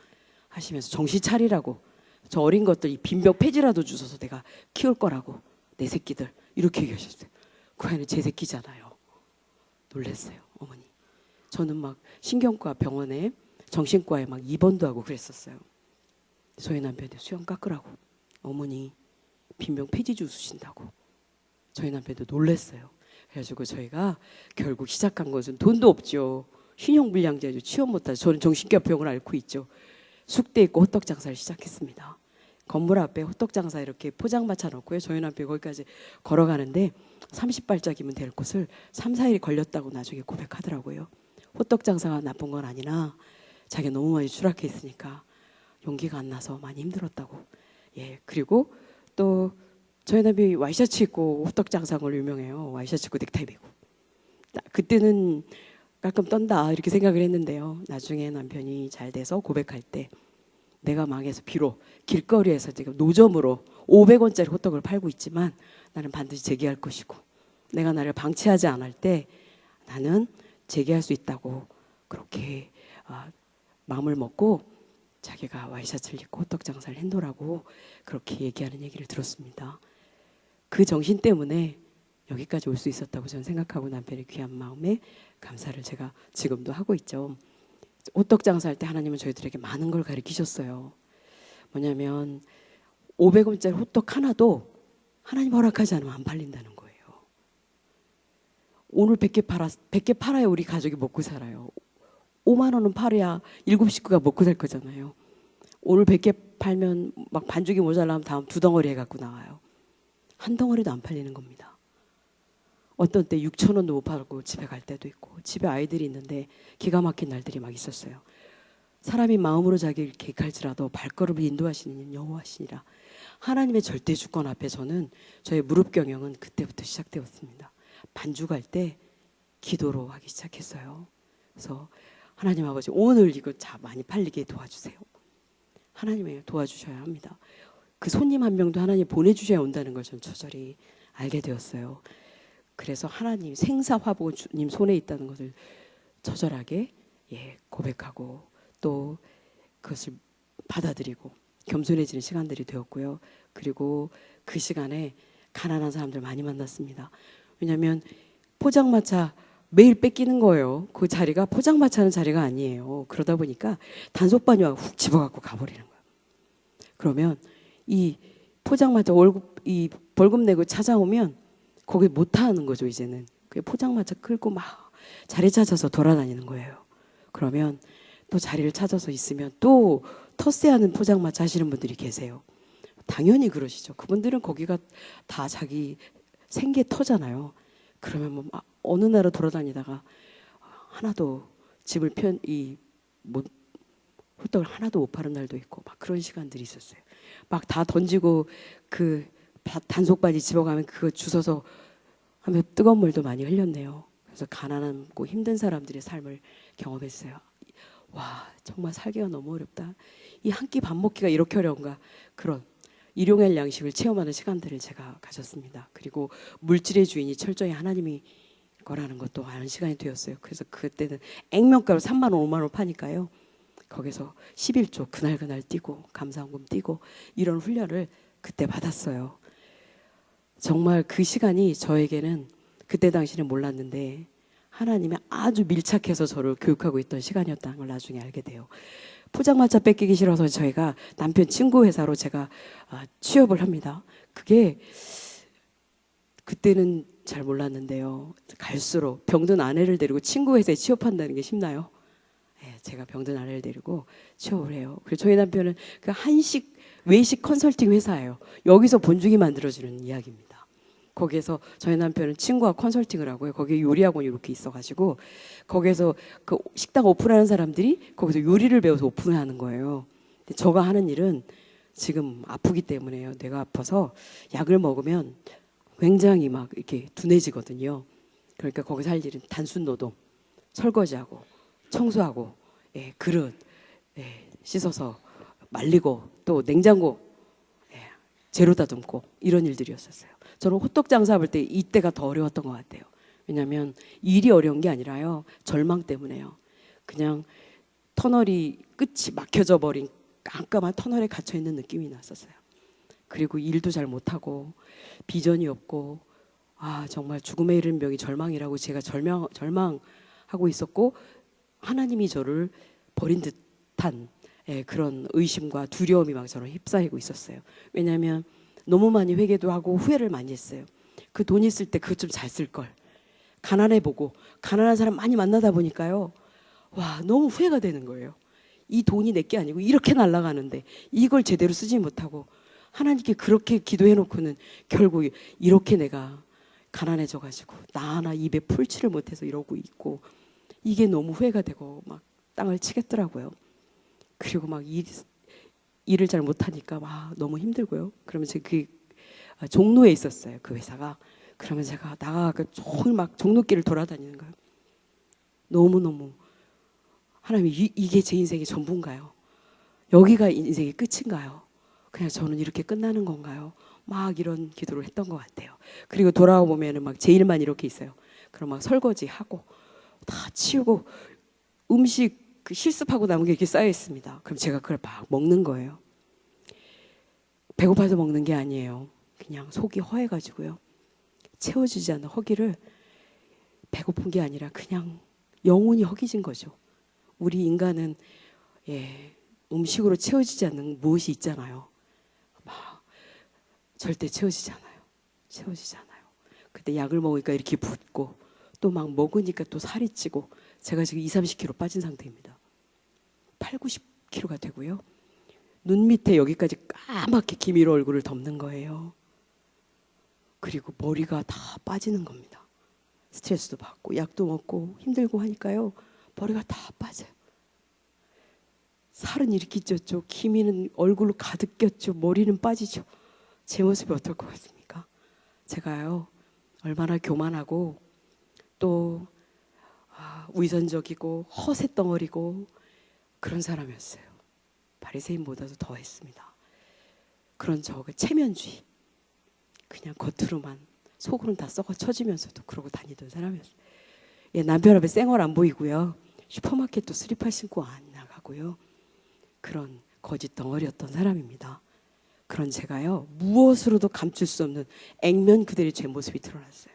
[SPEAKER 1] 하시면서 정신 차리라고 저 어린 것들 이 빈병 폐지라도 주셔서 내가 키울 거라고 내 새끼들 이렇게 얘기하셨어요. 그 아이는 제 새끼잖아요. 놀랐어요 어머니. 저는 막 신경과 병원에 정신과에 막 입원도 하고 그랬었어요. 저희 남편한테 수염 깎으라고 어머니 빈병 폐지 주신다고 저희 남편도 놀랐어요. 그래가지고 저희가 결국 시작한 것은 돈도 없죠. 신용불량자죠. 취업 못하죠. 저는 정신과 병을 앓고 있죠. 숙대 있고 호떡 장사를 시작했습니다. 건물 앞에 호떡 장사 이렇게 포장마차 놓고요. 저희 남편이 거기까지 걸어가는데 30발짝이면 될 곳을 3, 4일이 걸렸다고 나중에 고백하더라고요. 호떡 장사가 나쁜 건 아니나 자기가 너무 많이 추락해 있으니까 용기가 안 나서 많이 힘들었다고. 예, 그리고 또 저희 남편이 와이셔츠 입고 호떡 장사한 걸로 유명해요. 와이셔츠 입고 넥타이 메고. 그때는 가끔 떤다 이렇게 생각을 했는데요. 나중에 남편이 잘 돼서 고백할 때 내가 망해서 비록 길거리에서 지금 노점으로 500원짜리 호떡을 팔고 있지만 나는 반드시 재기할 것이고 내가 나를 방치하지 않을 때 나는 재기할 수 있다고 그렇게 마음을 먹고 자기가 와이셔츠를 입고 호떡 장사를 했노라고 그렇게 얘기하는 얘기를 들었습니다. 그 정신 때문에 여기까지 올 수 있었다고 저는 생각하고 남편의 귀한 마음에 감사를 제가 지금도 하고 있죠. 호떡 장사할 때 하나님은 저희들에게 많은 걸 가르치셨어요. 뭐냐면 500원짜리 호떡 하나도 하나님 허락하지 않으면 안 팔린다는 거예요. 오늘 100개 팔아야 우리 가족이 먹고 살아요. 5만 원은 팔아야 7식구가 먹고 살 거잖아요. 오늘 100개 팔면 막 반죽이 모자라면 다음 2덩어리 해갖고 나와요. 한 덩어리도 안 팔리는 겁니다. 어떤 때 6,000원도 못 팔고 집에 갈 때도 있고 집에 아이들이 있는데 기가 막힌 날들이 막 있었어요. 사람이 마음으로 자기를 계획할지라도 발걸음을 인도하시는 여호와시니라. 하나님의 절대 주권 앞에 저는 저의 무릎 경영은 그때부터 시작되었습니다. 반죽할 때 기도로 하기 시작했어요. 그래서 하나님 아버지 오늘 이거 많이 팔리게 도와주세요. 하나님이 도와주셔야 합니다. 그 손님 한 명도 하나님 보내주셔야 온다는 걸 저는 저절히 알게 되었어요. 그래서 하나님 생사화복은 주님 손에 있다는 것을 처절하게 고백하고 또 그것을 받아들이고 겸손해지는 시간들이 되었고요. 그리고 그 시간에 가난한 사람들 많이 만났습니다. 왜냐하면 포장마차 매일 뺏기는 거예요. 그 자리가 포장마차는 자리가 아니에요. 그러다 보니까 단속반이와 훅 집어갖고 가버리는 거예요. 그러면 이 포장마차 이 벌금 내고 찾아오면 거기 못 타는 거죠. 이제는 그 포장마차 끌고 막 자리 찾아서 돌아다니는 거예요. 그러면 또 자리를 찾아서 있으면 또 텃세하는 포장마차 하시는 분들이 계세요. 당연히 그러시죠. 그분들은 거기가 다 자기 생계터잖아요. 그러면 뭐 어느 나라 돌아다니다가 하나도 집을 호떡을 하나도 못 파는 날도 있고 막 그런 시간들이 있었어요. 막 다 던지고 그 단속반이 집어가면 그거 주워서 하면 뜨거운 물도 많이 흘렸네요. 그래서 가난하고 힘든 사람들의 삶을 경험했어요. 와, 정말 살기가 너무 어렵다. 이 한 끼 밥 먹기가 이렇게 어려운가. 그런 일용할 양식을 체험하는 시간들을 제가 가졌습니다. 그리고 물질의 주인이 철저히 하나님이 거라는 것도 아는 시간이 되었어요. 그래서 그때는 액면가로 3만 원, 5만 원 파니까요. 거기서 11조 그날 뛰고 감사원금 뛰고 이런 훈련을 그때 받았어요. 정말 그 시간이 저에게는 그때 당시는 몰랐는데 하나님이 아주 밀착해서 저를 교육하고 있던 시간이었다는 걸 나중에 알게 돼요. 포장마차 뺏기기 싫어서 저희가 남편 친구 회사로 제가 취업을 합니다. 그게 그때는 잘 몰랐는데요. 갈수록 병든 아내를 데리고 친구 회사에 취업한다는 게 쉽나요? 네, 제가 병든 아내를 데리고 취업을 해요. 그리고 저희 남편은 그 한식 외식 컨설팅 회사예요. 여기서 본죽이 만들어주는 이야기입니다. 거기에서 저희 남편은 친구와 컨설팅을 하고요. 거기에 요리학원이 이렇게 있어가지고 거기에서 그 식당 오픈하는 사람들이 거기서 요리를 배워서 오픈을 하는 거예요. 근데 제가 하는 일은 지금 아프기 때문에요. 뇌가 아파서 약을 먹으면 굉장히 막 이렇게 둔해지거든요. 그러니까 거기서 할 일은 단순 노동, 설거지하고 청소하고 그릇 씻어서 말리고 또 냉장고 재료 다듬고 이런 일들이었었어요. 저는 호떡 장사할 때 이때가 더 어려웠던 것 같아요. 왜냐하면 일이 어려운 게 아니라요. 절망 때문에요. 그냥 터널이 끝이 막혀져 버린 깜깜한 터널에 갇혀 있는 느낌이 났었어요. 그리고 일도 잘 못하고 비전이 없고 정말 죽음에 이른 병이 절망이라고 제가 절망하고 있었고 하나님이 저를 버린 듯한 그런 의심과 두려움이 막 저를 휩싸이고 있었어요. 왜냐하면 너무 많이 회개도 하고 후회를 많이 했어요. 그 돈 있을 때 그것 좀 잘 쓸 걸. 가난해 보고 가난한 사람 많이 만나다 보니까요. 와, 너무 후회가 되는 거예요. 이 돈이 내 게 아니고 이렇게 날아가는데 이걸 제대로 쓰지 못하고 하나님께 그렇게 기도해 놓고는 결국 이렇게 내가 가난해져 가지고 나 하나 입에 풀칠을 못해서 이러고 있고 이게 너무 후회가 되고 막 땅을 치겠더라고요. 그리고 막 일을 잘 못하니까 막 너무 힘들고요. 그러면 제가 그 종로에 있었어요. 그 회사가. 그러면 제가 나가서 종일 막 종로길을 돌아다니는 거예요. 너무너무 하나님 이게 제 인생의 전부인가요? 여기가 인생의 끝인가요? 그냥 저는 이렇게 끝나는 건가요? 막 이런 기도를 했던 것 같아요. 그리고 돌아와 보면은 막 제 일만 이렇게 있어요. 그럼 막 설거지하고 다 치우고 음식 그 실습하고 남은 게 이렇게 쌓여 있습니다. 그럼 제가 그걸 막 먹는 거예요. 배고파서 먹는 게 아니에요. 그냥 속이 허해가지고요. 채워지지 않는 허기를 배고픈 게 아니라 그냥 영혼이 허기진 거죠. 우리 인간은 음식으로 채워지지 않는 무엇이 있잖아요. 막 절대 채워지지 않아요. 채워지지 않아요. 그때 약을 먹으니까 이렇게 붓고 또 막 먹으니까 또 살이 찌고 제가 지금 20-30kg 빠진 상태입니다. 80-90kg가 되고요. 눈 밑에 여기까지 까맣게 기미로 얼굴을 덮는 거예요. 그리고 머리가 다 빠지는 겁니다. 스트레스도 받고 약도 먹고 힘들고 하니까요. 머리가 다 빠져요. 살은 이렇게 쪘죠. 기미는 얼굴로 가득 꼈죠. 머리는 빠지죠. 제 모습이 어떨 것 같습니까? 제가요. 얼마나 교만하고 또 위선적이고 허세덩어리고 그런 사람이었어요. 바리새인보다도 더 했습니다. 그런 저가 체면주의. 그냥 겉으로만 속으로는 다 썩어 처지면서도 그러고 다니던 사람이었어요. 남편 앞에 쌩얼 안 보이고요. 슈퍼마켓도 슬리퍼 신고 안 나가고요. 그런 거짓 덩어리였던 사람입니다. 그런 제가요. 무엇으로도 감출 수 없는 액면 그대로의 제 모습이 드러났어요.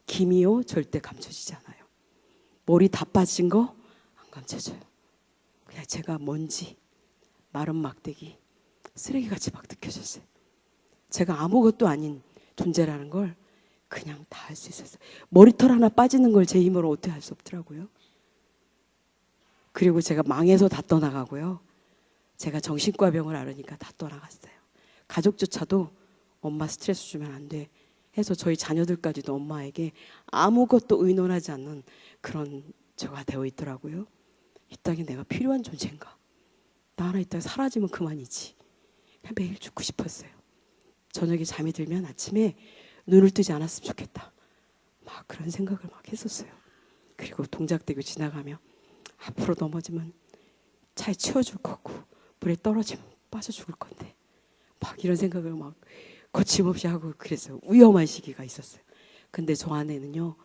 [SPEAKER 1] 기미요 절대 감춰지지 않아요. 머리 다 빠진 거 안 감춰져요. 그냥 제가 먼지, 마른 막대기, 쓰레기같이 막 느껴졌어요. 제가 아무것도 아닌 존재라는 걸 그냥 다 할 수 있었어요. 머리털 하나 빠지는 걸 제 힘으로 어떻게 할 수 없더라고요. 그리고 제가 망해서 다 떠나가고요. 제가 정신과 병을 앓으니까 다 떠나갔어요. 가족조차도 엄마 스트레스 주면 안 돼 해서 저희 자녀들까지도 엄마에게 아무것도 의논하지 않는 그런 저가 되어 있더라고요. 이 땅에 내가 필요한 존재인가? 나 하나 있다가 사라지면 그만이지. 그냥 매일 죽고 싶었어요. 저녁에 잠이 들면 아침에 눈을 뜨지 않았으면 좋겠다. 막 그런 생각을 막 했었어요. 그리고 동작대교 지나가며 앞으로 넘어지면 차에 치워줄 거고 물에 떨어지면 빠져 죽을 건데 막 이런 생각을 막 거침없이 하고 그랬어요. 위험한 시기가 있었어요. 근데 저 안에는요,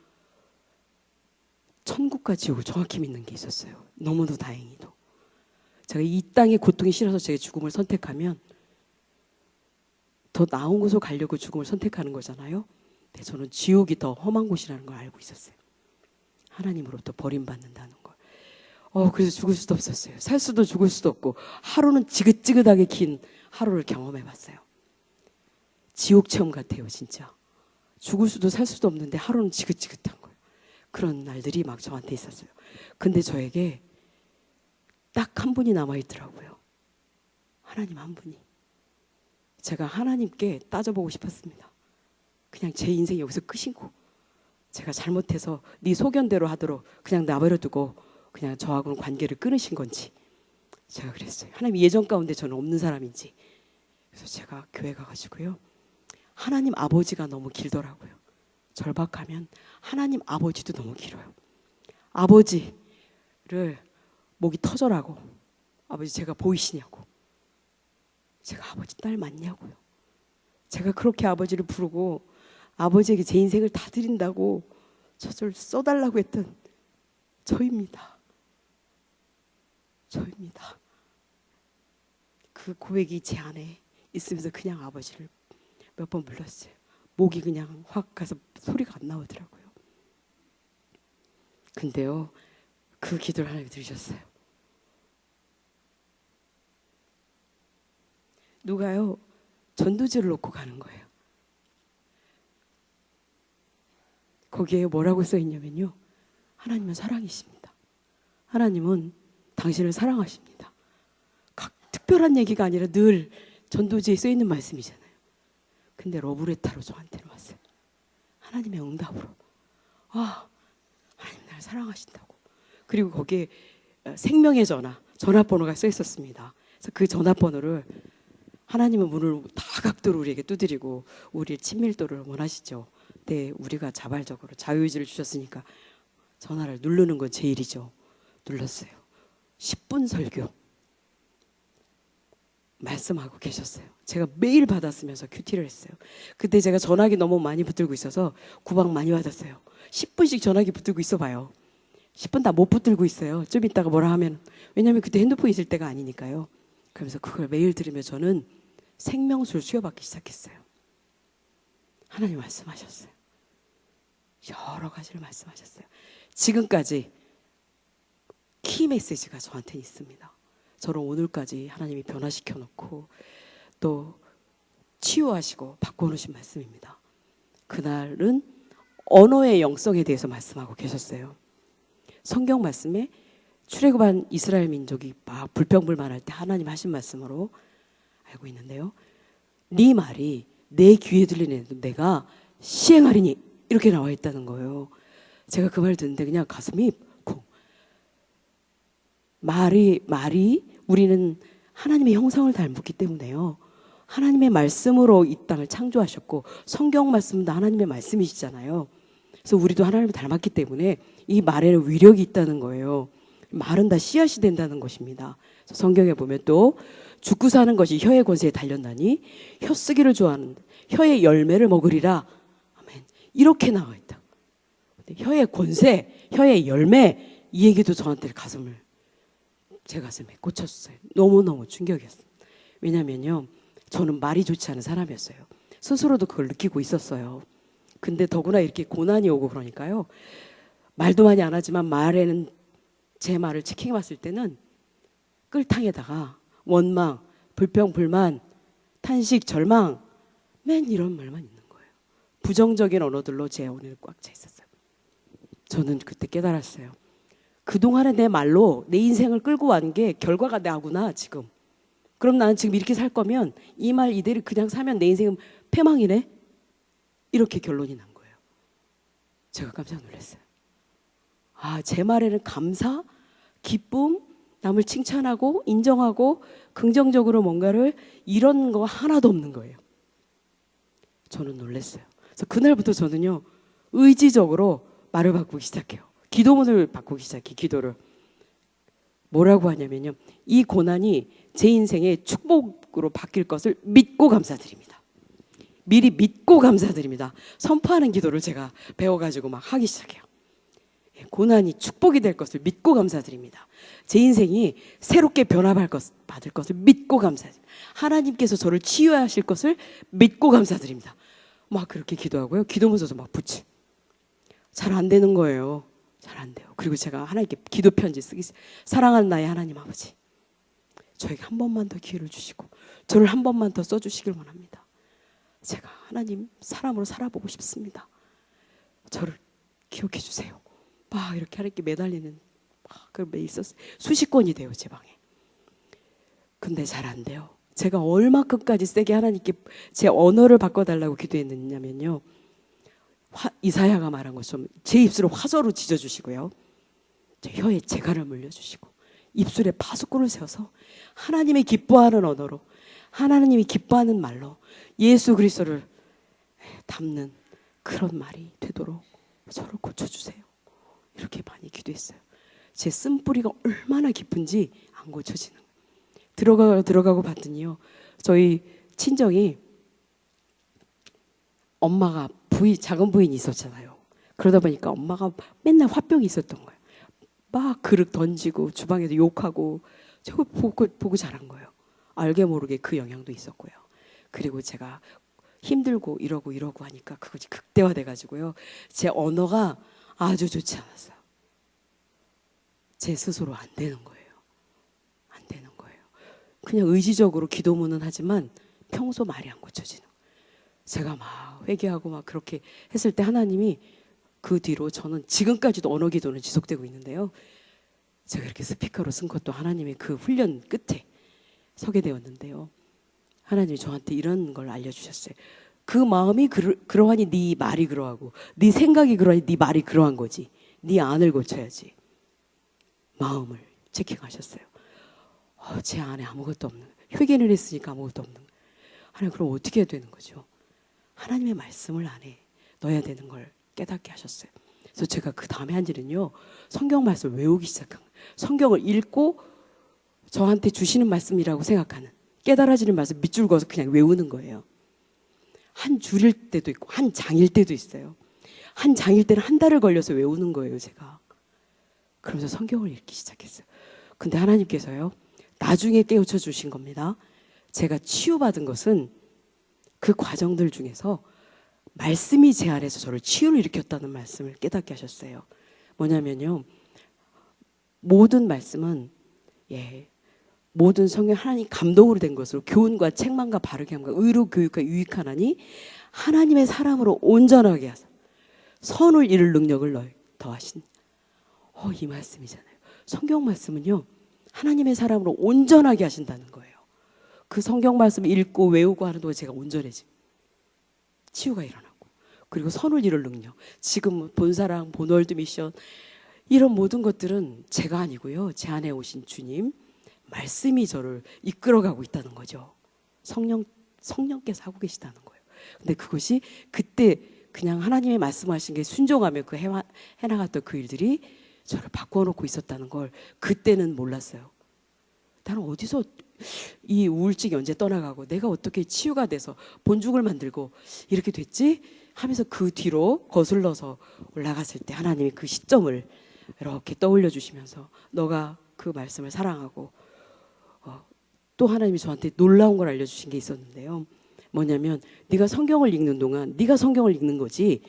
[SPEAKER 1] 천국과 지옥을 정확히 믿는 게 있었어요. 너무도 다행히도. 제가 이 땅의 고통이 싫어서 제 죽음을 선택하면 더 나은 곳으로 가려고 죽음을 선택하는 거잖아요. 근데 저는 지옥이 더 험한 곳이라는 걸 알고 있었어요. 하나님으로부터 버림받는다는 걸. 그래서 죽을 수도 없었어요. 살 수도 죽을 수도 없고 하루는 지긋지긋하게 긴 하루를 경험해 봤어요. 지옥 체험 같아요, 진짜. 죽을 수도 살 수도 없는데 하루는 지긋지긋한 거예요. 그런 날들이 막 저한테 있었어요. 근데 저에게 딱 한 분이 남아있더라고요. 하나님 한 분이. 제가 하나님께 따져보고 싶었습니다. 그냥 제 인생이 여기서 끝이고 제가 잘못해서 네 소견대로 하도록 그냥 내버려두고 그냥 저하고는 관계를 끊으신 건지 제가 그랬어요. 하나님 예정 가운데 저는 없는 사람인지. 그래서 제가 교회 가가지고요, 하나님 아버지가 너무 길더라고요. 절박하면 하나님 아버지도 너무 길어요. 아버지를 목이 터져라고, 아버지 제가 보이시냐고, 제가 아버지 딸 맞냐고요. 제가 그렇게 아버지를 부르고 아버지에게 제 인생을 다 드린다고 저를 써달라고 했던 저입니다. 그 고백이 제 안에 있으면서 그냥 아버지를 몇 번 불렀어요. 목이 그냥 확 가서 소리가 안 나오더라고요. 근데요, 그 기도를 하나님이 들으셨어요. 누가요, 전도지를 놓고 가는 거예요. 거기에 뭐라고 써 있냐면요, 하나님은 사랑이십니다. 하나님은 당신을 사랑하십니다. 각 특별한 얘기가 아니라 늘 전도지에 써 있는 말씀이잖아요. 근데 러브레타로 저한테는 왔어요. 하나님의 응답으로. 하나님 나를 사랑하신다고. 그리고 거기에 생명의 전화번호가 써 있었습니다. 그래서 그 전화번호를, 하나님은 문을 다각도로 우리에게 두드리고 우리의 친밀도를 원하시죠. 네, 우리가 자발적으로 자유의지를 주셨으니까 전화를 누르는 건 제 일이죠. 눌렀어요. 10분 설교 말씀하고 계셨어요. 제가 매일 받았으면서 큐티를 했어요. 그때 제가 전화기 너무 많이 붙들고 있어서 구박 많이 받았어요. 10분씩 전화기 붙들고 있어 봐요. 10분 다 못 붙들고 있어요. 좀 이따가 뭐라 하면. 왜냐하면 그때 핸드폰 있을 때가 아니니까요. 그러면서 그걸 매일 들으며 저는 생명수를 수여받기 시작했어요. 하나님 말씀하셨어요. 여러 가지를 말씀하셨어요. 지금까지 키 메시지가 저한테 있습니다. 저를 오늘까지 하나님이 변화시켜 놓고 또 치유하시고 바꿔놓으신 말씀입니다. 그날은 언어의 영성에 대해서 말씀하고 계셨어요. 성경 말씀에 출애굽한 이스라엘 민족이 막 불평불만할 때 하나님 하신 말씀으로 알고 있는데요, 네 말이 내 귀에 들리는 내가 시행하리니 이렇게 나와 있다는 거예요. 제가 그 말 듣는데 그냥 가슴이 쿵. 말이 우리는 하나님의 형상을 닮았기 때문에요, 하나님의 말씀으로 이 땅을 창조하셨고 성경 말씀도 하나님의 말씀이시잖아요. 그래서 우리도 하나님을 닮았기 때문에 이 말에는 위력이 있다는 거예요. 말은 다 씨앗이 된다는 것입니다. 성경에 보면 또 죽고 사는 것이 혀의 권세에 달렸나니 혀 쓰기를 좋아하는 혀의 열매를 먹으리라. 아멘. 이렇게 나와 있다. 혀의 권세, 혀의 열매, 이 얘기도 저한테 제 가슴에 꽂혔어요. 너무너무 충격이었어요. 왜냐면요, 저는 말이 좋지 않은 사람이었어요. 스스로도 그걸 느끼고 있었어요. 근데 더구나 이렇게 고난이 오고 그러니까요, 말도 많이 안 하지만 말에는 제 말을 체킹해 봤을 때는 끌탕에다가 원망, 불평, 불만, 탄식, 절망, 맨 이런 말만 있는 거예요. 부정적인 언어들로 제 오늘 꽉 차 있었어요. 저는 그때 깨달았어요. 그동안에 내 말로 내 인생을 끌고 간 게 결과가 나구나 지금. 그럼 나는 지금 이렇게 살 거면 이 말 이대로 그냥 사면 내 인생은 패망이네? 이렇게 결론이 난 거예요. 제가 깜짝 놀랐어요. 제 말에는 감사, 기쁨, 남을 칭찬하고 인정하고 긍정적으로 뭔가를 이런 거 하나도 없는 거예요. 저는 놀랐어요. 그래서 그날부터 저는요, 의지적으로 말을 바꾸기 시작해요. 기도문을 바꾸기 시작해. 기도를 뭐라고 하냐면요, 이 고난이 제 인생의 축복으로 바뀔 것을 믿고 감사드립니다. 미리 믿고 감사드립니다. 선포하는 기도를 제가 배워가지고 막 하기 시작해요. 고난이 축복이 될 것을 믿고 감사드립니다. 제 인생이 새롭게 변화받을 것을 믿고 감사드립니다. 하나님께서 저를 치유하실 것을 믿고 감사드립니다. 막 그렇게 기도하고요. 기도문서도 막 붙이. 잘 안 되는 거예요. 잘 안 돼요. 그리고 제가 하나님께 기도 편지 쓰기, 사랑하는 나의 하나님 아버지, 저에게 한 번만 더 기회를 주시고 저를 한 번만 더 써주시길 원합니다. 제가 하나님 사람으로 살아보고 싶습니다. 저를 기억해 주세요. 막 이렇게 하나님께 매달리는 그 매일 있었어요. 수십 건이 돼요, 제 방에. 근데 잘 안 돼요. 제가 얼마큼까지 세게 하나님께 제 언어를 바꿔달라고 기도했느냐면요, 이사야가 말한 것처럼 제 입술을 화저로 찢어주시고요, 제 혀에 재갈을 물려주시고 입술에 파수꾼을 세워서 하나님이 기뻐하는 언어로, 하나님이 기뻐하는 말로 예수 그리스도를 담는 그런 말이 되도록 저를 고쳐주세요. 이렇게 많이 기도했어요. 제 쓴뿌리가 얼마나 깊은지 안 고쳐지는 거예요. 들어가고 봤더니요, 저희 친정이 엄마가 작은 부인이 있었잖아요. 그러다 보니까 엄마가 맨날 화병이 있었던 거예요. 막 그릇 던지고 주방에서 욕하고, 저거 보고 자란 거예요. 알게 모르게 그 영향도 있었고요. 그리고 제가 힘들고 이러고 하니까 그것이 극대화돼 가지고요, 제 언어가 아주 좋지 않았어요. 제 스스로 안 되는 거예요. 안 되는 거예요. 그냥 의지적으로 기도문은 하지만 평소 말이 안 고쳐지는 거예요. 제가 막 회개하고 막 그렇게 했을 때 하나님이 그 뒤로, 저는 지금까지도 언어 기도는 지속되고 있는데요, 제가 이렇게 스피커로 쓴 것도 하나님의 그 훈련 끝에 서게 되었는데요, 하나님이 저한테 이런 걸 알려주셨어요. 그 마음이 그러하니 네 말이 그러하고, 네 생각이 그러하니 네 말이 그러한 거지. 네 안을 고쳐야지. 마음을 체킹하셨어요. 제 안에 아무것도 없는, 회개를 했으니까 아무것도 없는. 하나님, 그럼 어떻게 해야 되는 거죠? 하나님의 말씀을 안에 넣어야 되는 걸 깨닫게 하셨어요. 그래서 제가 그 다음에 한 일은요, 성경 말씀을 외우기 시작한 거예요. 성경을 읽고 저한테 주시는 말씀이라고 생각하는, 깨달아지는 말씀 밑줄 그어서 그냥 외우는 거예요. 한 줄일 때도 있고 한 장일 때도 있어요. 한 장일 때는 한 달을 걸려서 외우는 거예요, 제가. 그러면서 성경을 읽기 시작했어요. 근데 하나님께서요, 나중에 깨우쳐 주신 겁니다. 제가 치유받은 것은 그 과정들 중에서 말씀이 제 안에서 저를 치유를 일으켰다는 말씀을 깨닫게 하셨어요. 뭐냐면요, 모든 말씀은, 모든 성경 하나님 감동으로 된 것으로 교훈과 책망과 바르게 함과 의로 교육과 유익하나니 하나님의 사람으로 온전하게 하사 선을 이룰 능력을 더하신, 이 말씀이잖아요. 성경 말씀은요, 하나님의 사람으로 온전하게 하신다는 거예요. 그 성경 말씀 읽고 외우고 하는 동안 제가 온전해짐, 치유가 일어나고, 그리고 선을 이룰 능력, 지금 본사랑, 본월드 미션, 이런 모든 것들은 제가 아니고요, 제 안에 오신 말씀이 저를 이끌어가고 있다는 거죠. 성령께서 하고 계시다는 거예요. 근데 그것이 그때 그냥 하나님의 말씀하신 게 순종하며 그 해나갔던 그 일들이 저를 바꿔놓고 있었다는 걸 그때는 몰랐어요. 나는 어디서 이 우울증이 언제 떠나가고 내가 어떻게 치유가 돼서 본죽을 만들고 이렇게 됐지? 하면서 그 뒤로 거슬러서 올라갔을 때 하나님이 그 시점을 이렇게 떠올려 주시면서, 너가 그 말씀을 사랑하고, 또 하나님이 저한테 놀라운 걸 알려주신 게 있었는데요. 뭐냐면, 네가 성경을 읽는 동안 네가 성경을 읽는 거지,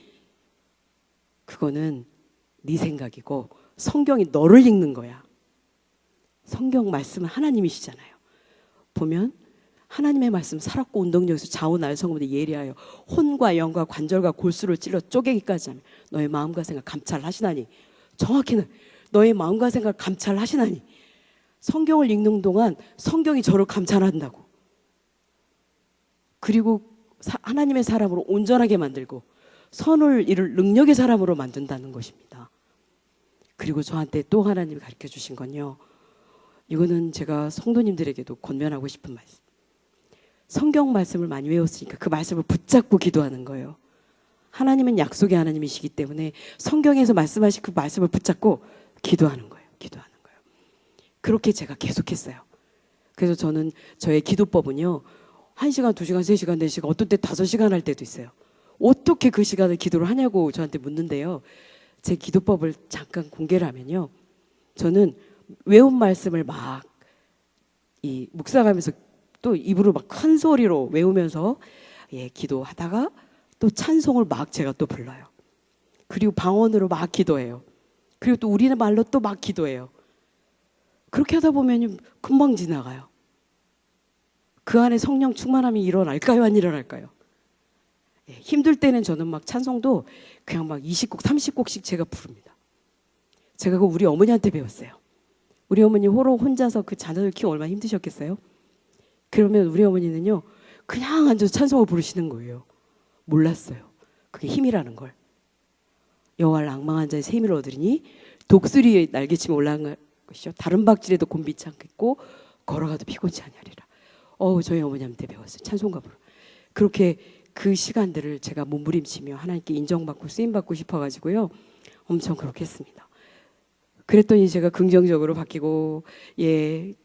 [SPEAKER 1] 그거는 네 생각이고 성경이 너를 읽는 거야. 성경 말씀은 하나님이시잖아요. 보면 하나님의 말씀 살았고 운동력에서 좌우 날성문에 예리하여 혼과 영과 관절과 골수를 찔러 쪼개기까지 하며 너의 마음과 생각 감찰하시나니, 정확히는 너의 마음과 생각 감찰하시나니, 성경을 읽는 동안 성경이 저를 감찰한다고. 그리고 하나님의 사람으로 온전하게 만들고 선을 이룰 능력의 사람으로 만든다는 것입니다. 그리고 저한테 또 하나님이 가르쳐 주신 건요, 이거는 제가 성도님들에게도 권면하고 싶은 말씀. 성경 말씀을 많이 외웠으니까 그 말씀을 붙잡고 기도하는 거예요. 하나님은 약속의 하나님이시기 때문에 성경에서 말씀하신 그 말씀을 붙잡고 기도하는 거예요. 기도하는 거예요. 그렇게 제가 계속했어요. 그래서 저는 저의 기도법은요. 1시간, 2시간, 3시간, 4시간, 어떤 때 5시간 할 때도 있어요. 어떻게 그 시간을 기도를 하냐고 저한테 묻는데요. 제 기도법을 잠깐 공개를 하면요. 저는 외운 말씀을 막 이 묵상하면서 또 입으로 막 큰 소리로 외우면서 기도하다가 또 찬송을 막 제가 또 불러요. 그리고 방언으로 막 기도해요. 그리고 또 우리는 말로 또 막 기도해요. 그렇게 하다 보면 금방 지나가요. 그 안에 성령 충만함이 일어날까요? 안 일어날까요? 힘들 때는 저는 막 찬송도 그냥 막 20곡, 30곡씩 제가 부릅니다. 제가 그거 우리 어머니한테 배웠어요. 우리 어머니 혼자서 그 자녀들 키우고 얼마나 힘드셨겠어요? 그러면 우리 어머니는요, 그냥 앉아서 찬송을 부르시는 거예요. 몰랐어요. 그게 힘이라는 걸. 여호와를 앙망한 자의 새 힘을 얻으리니 독수리의 날개치며 올라간 것이요 다른 박질에도 곤비치 않겠고 걸어가도 피곤치 아니하리라. 저희 어머니한테 배웠어요. 찬송가 부르. 그렇게 그 시간들을 제가 몸부림치며 하나님께 인정받고 쓰임받고 싶어가지고요. 엄청 그렇게 했습니다. 그랬더니 제가 긍정적으로 바뀌고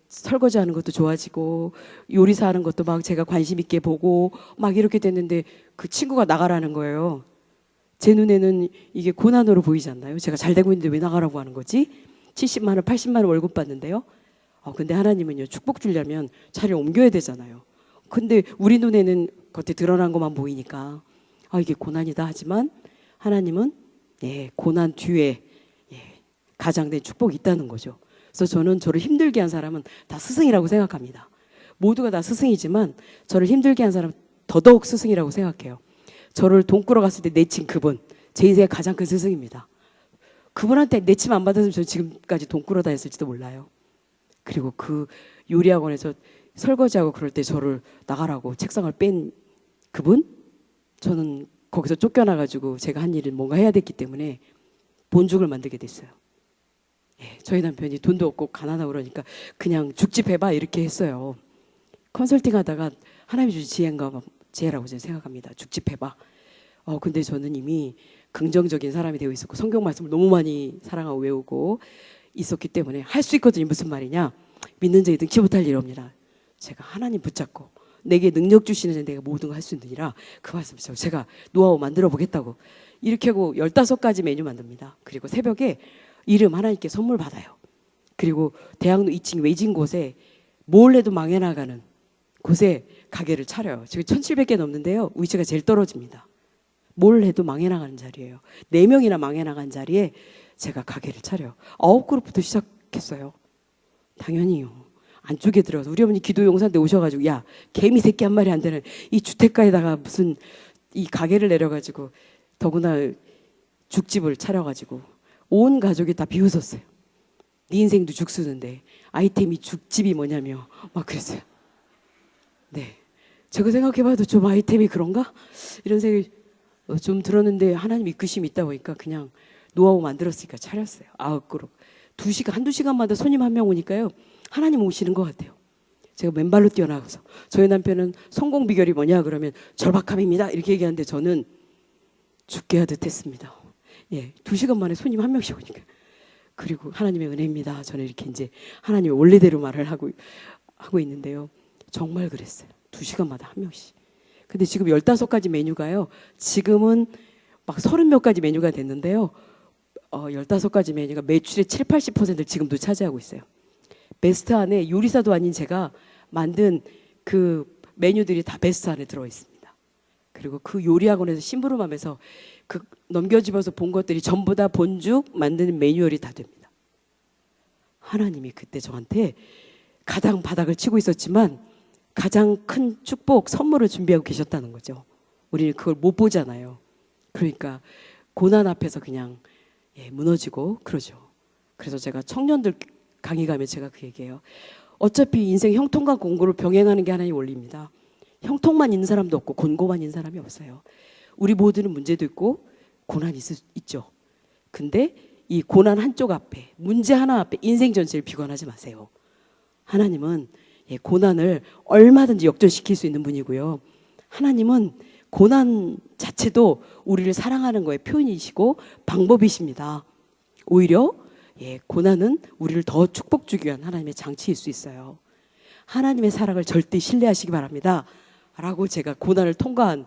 [SPEAKER 1] 설거지하는 것도 좋아지고 요리사하는 것도 막 제가 관심 있게 보고 막 이렇게 됐는데 그 친구가 나가라는 거예요. 제 눈에는 이게 고난으로 보이지 않나요? 제가 잘 되고 있는데 왜 나가라고 하는 거지? 70만 원, 80만 원 월급 받는데요. 근데 하나님은요, 축복 주려면 자리를 옮겨야 되잖아요. 근데 우리 눈에는 겉에 드러난 것만 보이니까 이게 고난이다 하지만 하나님은 고난 뒤에 가장된 축복이 있다는 거죠. 그래서 저는 저를 힘들게 한 사람은 다 스승이라고 생각합니다. 모두가 다 스승이지만 저를 힘들게 한 사람은 더더욱 스승이라고 생각해요. 저를 돈 꾸러 갔을 때 내친 그분, 제 인생의 가장 큰 스승입니다. 그분한테 내침 안 받았으면 저는 지금까지 돈 꾸러 다녔을지도 몰라요. 그리고 그 요리학원에서 설거지하고 그럴 때 저를 나가라고 책상을 뺀 그분, 저는 거기서 쫓겨나가지고 제가 한 일은 뭔가 해야 됐기 때문에 본죽을 만들게 됐어요. 저희 남편이 돈도 없고 가난하고 그러니까 그냥 죽집 해봐 이렇게 했어요. 컨설팅 하다가 하나님이 주신 지혜라고 저는 생각합니다. 죽집 해봐. 근데 저는 이미 긍정적인 사람이 되어 있었고 성경 말씀을 너무 많이 사랑하고 외우고 있었기 때문에 할 수 있거든요. 무슨 말이냐? 믿는 자의 등치 못할 일옵니다. 제가 하나님 붙잡고 내게 능력 주시는 내가 모든 걸 할 수 있느니라 그 말씀 제가 노하우 만들어 보겠다고 이렇게 하고 15가지 메뉴 만듭니다. 그리고 새벽에 이름 하나님께 선물 받아요. 그리고 대학로 2층 외진 곳에 뭘 해도 망해 나가는 곳에 가게를 차려요. 지금 1,700개 넘는데요. 위치가 제일 떨어집니다. 뭘 해도 망해 나가는 자리예요. 4명이나 망해 나간 자리에 제가 가게를 차려요. 9그룹부터 시작했어요. 당연히요. 안쪽에 들어가서 우리 어머니 기도 용사인데 오셔가지고 야 개미 새끼 한 마리 안 되는 이 주택가에다가 무슨 이 가게를 내려가지고 더구나 죽집을 차려가지고 온 가족이 다 비웃었어요. 네 인생도 죽쓰는데 아이템이 죽집이 뭐냐며 막 그랬어요. 제가 생각해봐도 좀 아이템이 그런가? 이런 생각이 좀 들었는데 하나님 이끄심이 있다 보니까 그냥 노하우 만들었으니까 차렸어요. 9그룹. 2시간, 한두 시간마다 손님 한 명 오니까요. 하나님 오시는 것 같아요. 제가 맨발로 뛰어나가서 저희 남편은 성공 비결이 뭐냐 그러면 절박함입니다. 이렇게 얘기하는데 저는 죽게 하듯 했습니다. 2시간 만에 손님 한 명씩 오니까. 그리고 하나님의 은혜입니다. 저는 이렇게 이제 하나님의 원리대로 말을 하고 있는데요. 정말 그랬어요. 2시간마다 한 명씩. 근데 지금 15가지 메뉴가요. 지금은 막 30몇 가지 메뉴가 됐는데요. 15가지 메뉴가 매출의 7, 80%를 지금도 차지하고 있어요. 베스트 안에 요리사도 아닌 제가 만든 그 메뉴들이 다 베스트 안에 들어가 있습니다. 그리고 그 요리학원에서 심부름하면서 그 넘겨집어서 본 것들이 전부 다 본죽 만드는 매뉴얼이 다 됩니다. 하나님이 그때 저한테 가장 바닥을 치고 있었지만 가장 큰 축복, 선물을 준비하고 계셨다는 거죠. 우리는 그걸 못 보잖아요. 그러니까 고난 앞에서 그냥 무너지고 그러죠. 그래서 제가 청년들 강의 가면 제가 그 얘기해요. 어차피 인생 형통과 곤고를 병행하는 게 하나의 원리입니다. 형통만 있는 사람도 없고 곤고만 있는 사람이 없어요. 우리 모두는 문제도 있고 고난이 있죠. 근데 이 고난 한쪽 앞에, 문제 하나 앞에 인생 전체를 비관하지 마세요. 하나님은 고난을 얼마든지 역전시킬 수 있는 분이고요. 하나님은 고난 자체도 우리를 사랑하는 거의 표현이시고 방법이십니다. 오히려 고난은 우리를 더 축복 주기 위한 하나님의 장치일 수 있어요. 하나님의 사랑을 절대 신뢰하시기 바랍니다. 라고 제가 고난을 통과한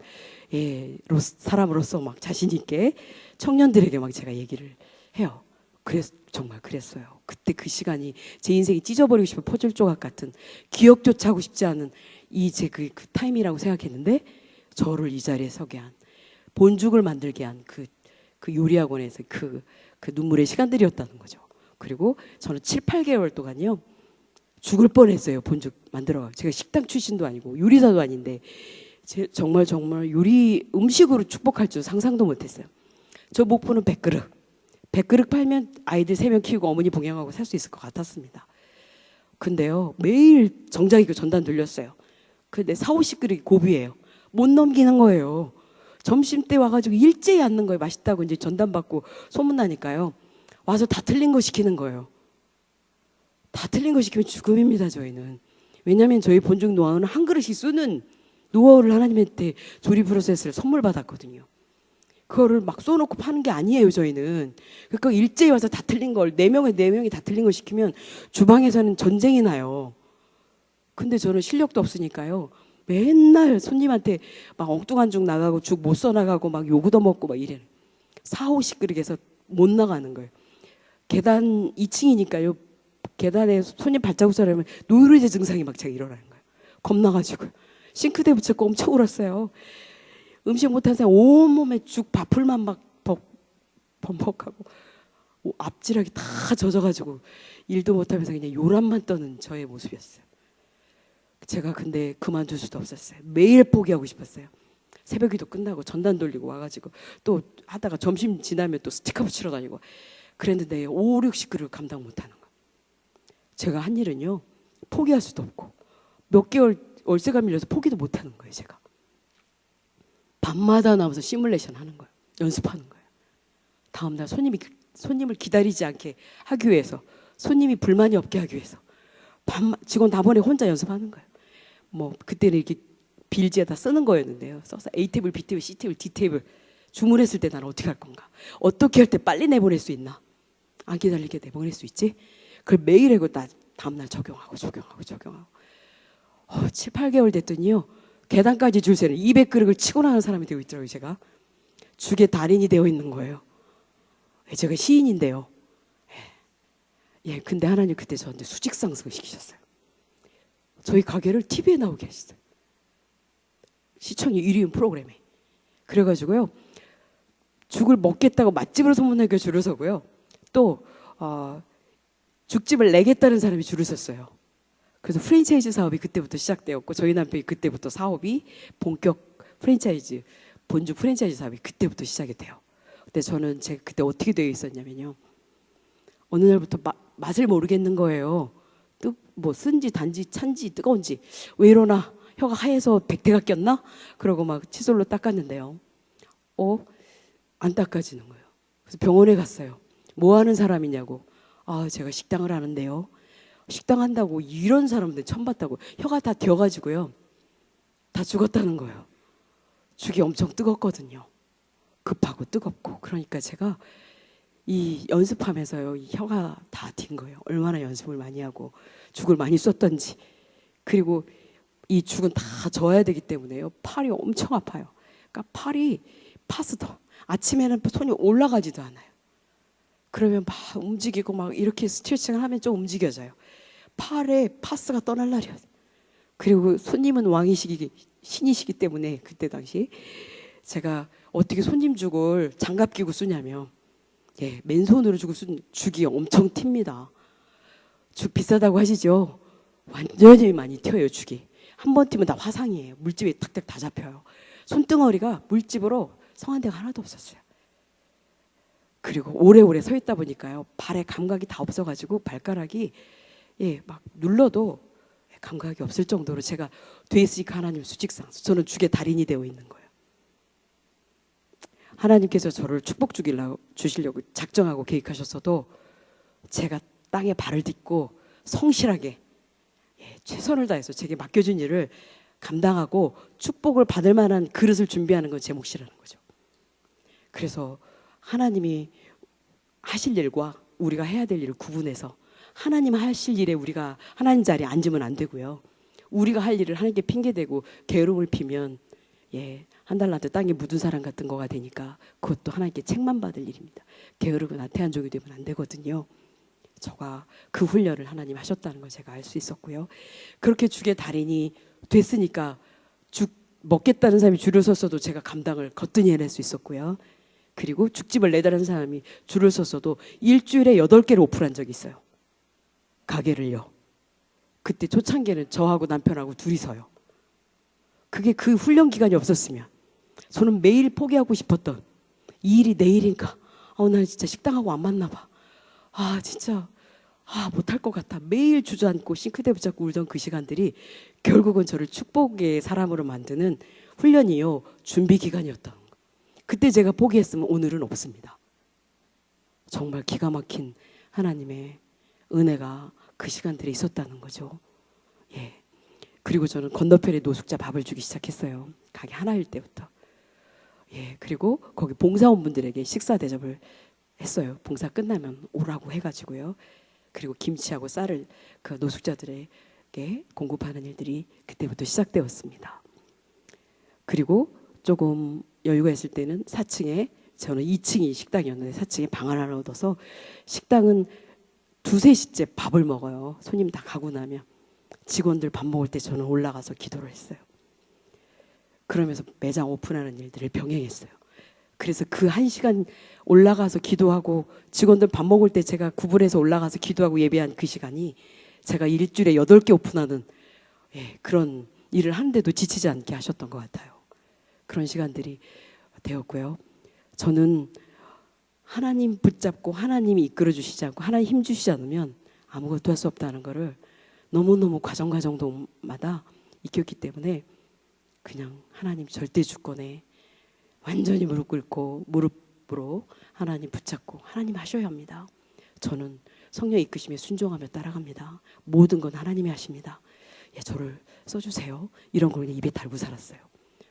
[SPEAKER 1] 사람으로서 막 자신 있게 청년들에게 막 제가 얘기를 해요. 정말 그랬어요. 그때 그 시간이 제 인생이 찢어버리고 싶은 퍼즐 조각 같은, 기억조차 하고 싶지 않은 그 타임이라고 생각했는데, 저를 이 자리에 서게 한, 본죽을 만들게 한 그 요리학원에서 그 눈물의 시간들이었다는 거죠. 그리고 저는 7, 8개월 동안요 죽을 뻔했어요. 본죽 만들어가. 제가 식당 출신도 아니고 요리사도 아닌데 정말 요리 음식으로 축복할 줄 상상도 못했어요. 저 목표는 100그릇. 100그릇 팔면 아이들 3명 키우고 어머니 봉양하고 살 수 있을 것 같았습니다. 근데요, 매일 정장 입고 전단 돌렸어요. 근데 4, 50그릇이 고비예요. 못 넘기는 거예요. 점심 때 와가지고 일제히 앉는 거예요. 맛있다고 이제 전단 받고 소문나니까요. 와서 다 틀린 거 시키는 거예요. 다 틀린 거 시키면 죽음입니다, 저희는. 왜냐하면 저희 본죽 노하우는 한 그릇씩 쓰는 노하우를 하나님한테 조리 프로세스를 선물 받았거든요. 그거를 막 쏘놓고 파는 게 아니에요, 저희는. 그러니까 일제히 와서 다 틀린 걸, 4명이 다 틀린 걸 시키면 주방에서는 전쟁이 나요. 근데 저는 실력도 없으니까요. 맨날 손님한테 막 엉뚱한 죽 나가고 죽 못 써나가고 막 요구 얻어먹고 막 이래요. 4, 50그릇에서 못 나가는 거예요. 계단 2층이니까요. 계단에 손님 발자국 소리하면 노이로제 증상이 막 제가 일어나는 거예요. 겁나가지고. 싱크대 붙였고 엄청 울었어요. 음식 못하는 사람 온몸에 죽 밥풀만 막 범벅하고 앞지락이 다 젖어가지고 일도 못하면서 그냥 요란만 떠는 저의 모습이었어요. 제가 근데 그만둘 수도 없었어요. 매일 포기하고 싶었어요. 새벽기도 끝나고 전단 돌리고 와가지고 또 하다가 점심 지나면 또 스티커 붙이러 다니고 그랬는데 5, 60그릇 감당 못하는 거예요. 제가 한 일은요 포기할 수도 없고 몇 개월 월세가 밀려서 포기도 못하는 거예요. 제가 밤마다 나와서 시뮬레이션 하는 거예요. 연습하는 거예요. 다음날 손님을 기다리지 않게 하기 위해서, 손님이 불만이 없게 하기 위해서 직원 다 보내 혼자 연습하는 거예요. 뭐 그때는 이렇게 빌지에다 쓰는 거였는데요. 써서 A 테이블, B 테이블, C 테이블, D 테이블 주문했을 때 나는 어떻게 할 건가? 어떻게 할 때 빨리 내보낼 수 있나? 안 기다리게 내보낼 수 있지? 그걸 매일 하고 다음날 적용하고 7, 8개월 됐더니요. 계단까지 줄 세는 200그릇을 치고 나가는 사람이 되고 있더라고요. 제가 죽의 달인이 되어 있는 거예요. 제가 시인인데요. 근데 하나님 그때 저한테 수직 상승을 시키셨어요. 저희 가게를 TV에 나오게 하셨어요. 시청률 1위인 프로그램에. 그래가지고요. 죽을 먹겠다고 맛집으로 소문나게 줄을 서고요. 또 죽집을 내겠다는 사람이 줄을 섰어요. 그래서 프랜차이즈 사업이 그때부터 시작되었고 저희 남편이 그때부터 사업이 본격 프랜차이즈, 본죽 프랜차이즈 사업이 그때부터 시작이 돼요. 근데 저는 제가 그때 어떻게 되어 있었냐면요. 어느 날부터 맛을 모르겠는 거예요. 뭐 쓴지 단지 찬지 뜨거운지 왜 이러나 혀가 하얘서 백태가 꼈나? 그러고 막 칫솔로 닦았는데요. 안 닦아지는 거예요. 그래서 병원에 갔어요. 뭐 하는 사람이냐고. 제가 식당을 하는데요. 식당 한다고 이런 사람들 처음 봤다고. 혀가 다 되어가지고요. 다 죽었다는 거예요. 죽이 엄청 뜨겁거든요. 급하고 뜨겁고. 그러니까 제가 이 연습하면서요. 이 혀가 다 딘 거예요. 얼마나 연습을 많이 하고 죽을 많이 썼던지. 그리고 이 죽은 다 저어야 되기 때문에요. 팔이 엄청 아파요. 그러니까 팔이 파스도. 아침에는 손이 올라가지도 않아요. 그러면 막 움직이고 막 이렇게 스트레칭을 하면 좀 움직여져요. 팔에 파스가 떠날 날이었어요. 그리고 손님은 왕이시기 신이시기 때문에 그때 당시 제가 어떻게 손님 죽을 장갑 끼고 쓰냐면 맨손으로 죽이 엄청 튑니다. 죽 비싸다고 하시죠? 완전히 많이 튀어요. 죽이. 한 번 튀면 다 화상이에요. 물집이 탁탁 다 잡혀요. 손등어리가 물집으로 성한 데가 하나도 없었어요. 그리고 오래오래 서 있다 보니까요. 발에 감각이 다 없어가지고 발가락이 막 눌러도 감각이 없을 정도로 제가 되있으니까 하나님 수직상수. 저는 죽의 달인이 되어 있는 거예요. 하나님께서 저를 축복 주시려고 작정하고 계획하셨어도 제가 땅에 발을 딛고 성실하게 최선을 다해서 제게 맡겨준 일을 감당하고 축복을 받을 만한 그릇을 준비하는 건 제 몫이라는 거죠. 그래서 하나님이 하실 일과 우리가 해야 될 일을 구분해서 하나님 하실 일에 우리가 하나님 자리에 앉으면 안 되고요. 우리가 할 일을 하나님께 핑계대고 게으름을 피면 한 달란트 땅에 묻은 사람 같은 거가 되니까 그것도 하나님께 책만 받을 일입니다. 게으르고 나태한 종이 되면 안 되거든요. 저가 그 훈련을 하나님 하셨다는 걸 제가 알 수 있었고요. 그렇게 죽의 달인이 됐으니까 죽 먹겠다는 사람이 줄을 섰어도 제가 감당을 거뜬히 해낼 수 있었고요. 그리고 죽집을 내다라는 사람이 줄을 섰어도 일주일에 8개를 오픈한 적이 있어요. 가게를요. 그때 초창기에는 저하고 남편하고 둘이서요. 그게 그 훈련 기간이 없었으면 저는 매일 포기하고 싶었던 이 일이 내일인가? 나 진짜 식당하고 안 맞나 봐. 진짜 못할 것 같아. 매일 주저앉고 싱크대 붙잡고 울던 그 시간들이 결국은 저를 축복의 사람으로 만드는 훈련이요. 준비 기간이었던 거. 그때 제가 포기했으면 오늘은 없습니다. 정말 기가 막힌 하나님의 은혜가 그 시간들에 있었다는 거죠. 그리고 저는 건너편에 노숙자 밥을 주기 시작했어요. 가게 하나일 때부터. 그리고 거기 봉사원분들에게 식사 대접을 했어요. 봉사 끝나면 오라고 해가지고요. 그리고 김치하고 쌀을 그 노숙자들에게 공급하는 일들이 그때부터 시작되었습니다. 그리고 조금 여유가 있을 때는 4층에, 저는 2층이 식당이었는데 4층에 방 하나 얻어서 식당은 2-3시째 밥을 먹어요. 손님 다 가고 나면. 직원들 밥 먹을 때 저는 올라가서 기도를 했어요. 그러면서 매장 오픈하는 일들을 병행했어요. 그래서 그 1시간 올라가서 기도하고 직원들 밥 먹을 때 제가 구불해서 올라가서 기도하고 예배한 그 시간이 제가 일주일에 8개 오픈하는 그런 일을 하는데도 지치지 않게 하셨던 것 같아요. 그런 시간들이 되었고요. 저는 하나님 붙잡고 하나님이 이끌어 주시지 않고 하나님 힘 주시지 않으면 아무것도 할 수 없다는 거를 너무너무 과정마다 익혔기 때문에 그냥 하나님 절대 주권에 완전히 무릎 꿇고 무릎으로 하나님 붙잡고 하나님 하셔야 합니다. 저는 성령 이끄심에 순종하며 따라갑니다. 모든 건 하나님이 하십니다. 저를 써주세요. 이런 걸 그냥 입에 달고 살았어요.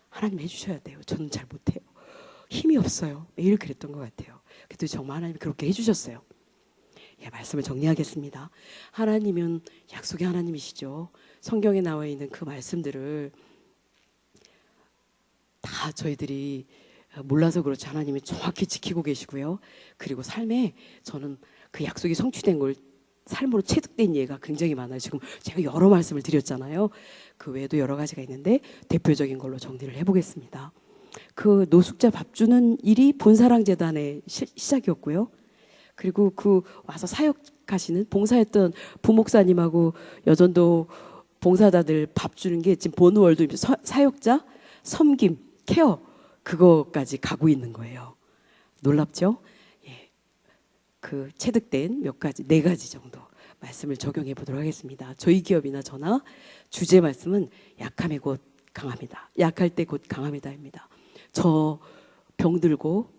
[SPEAKER 1] 하나님 해주셔야 돼요. 저는 잘 못해요. 힘이 없어요. 매일 그랬던 것 같아요. 그래도 정말 하나님이 그렇게 해주셨어요. 말씀을 정리하겠습니다. 하나님은 약속의 하나님이시죠. 성경에 나와 있는 그 말씀들을 다 저희들이 몰라서 그렇지 하나님이 정확히 지키고 계시고요. 그리고 삶에 저는 그 약속이 성취된 걸 삶으로 체득된 예가 굉장히 많아요. 지금 제가 여러 말씀을 드렸잖아요. 그 외에도 여러 가지가 있는데 대표적인 걸로 정리를 해보겠습니다. 그 노숙자 밥 주는 일이 본사랑재단의 시작이었고요. 그리고 그 와서 사역하시는 봉사했던 부목사님하고 여전도 봉사자들 밥 주는 게 지금 본월도 사역자, 섬김, 케어 그거까지 가고 있는 거예요. 놀랍죠? 그 체득된 몇 가지, 4가지 정도 말씀을 적용해 보도록 하겠습니다. 저희 기업이나 저나 주제 말씀은 약함에 곧 강합니다. 약할 때 곧 강합니다입니다. 저 병들고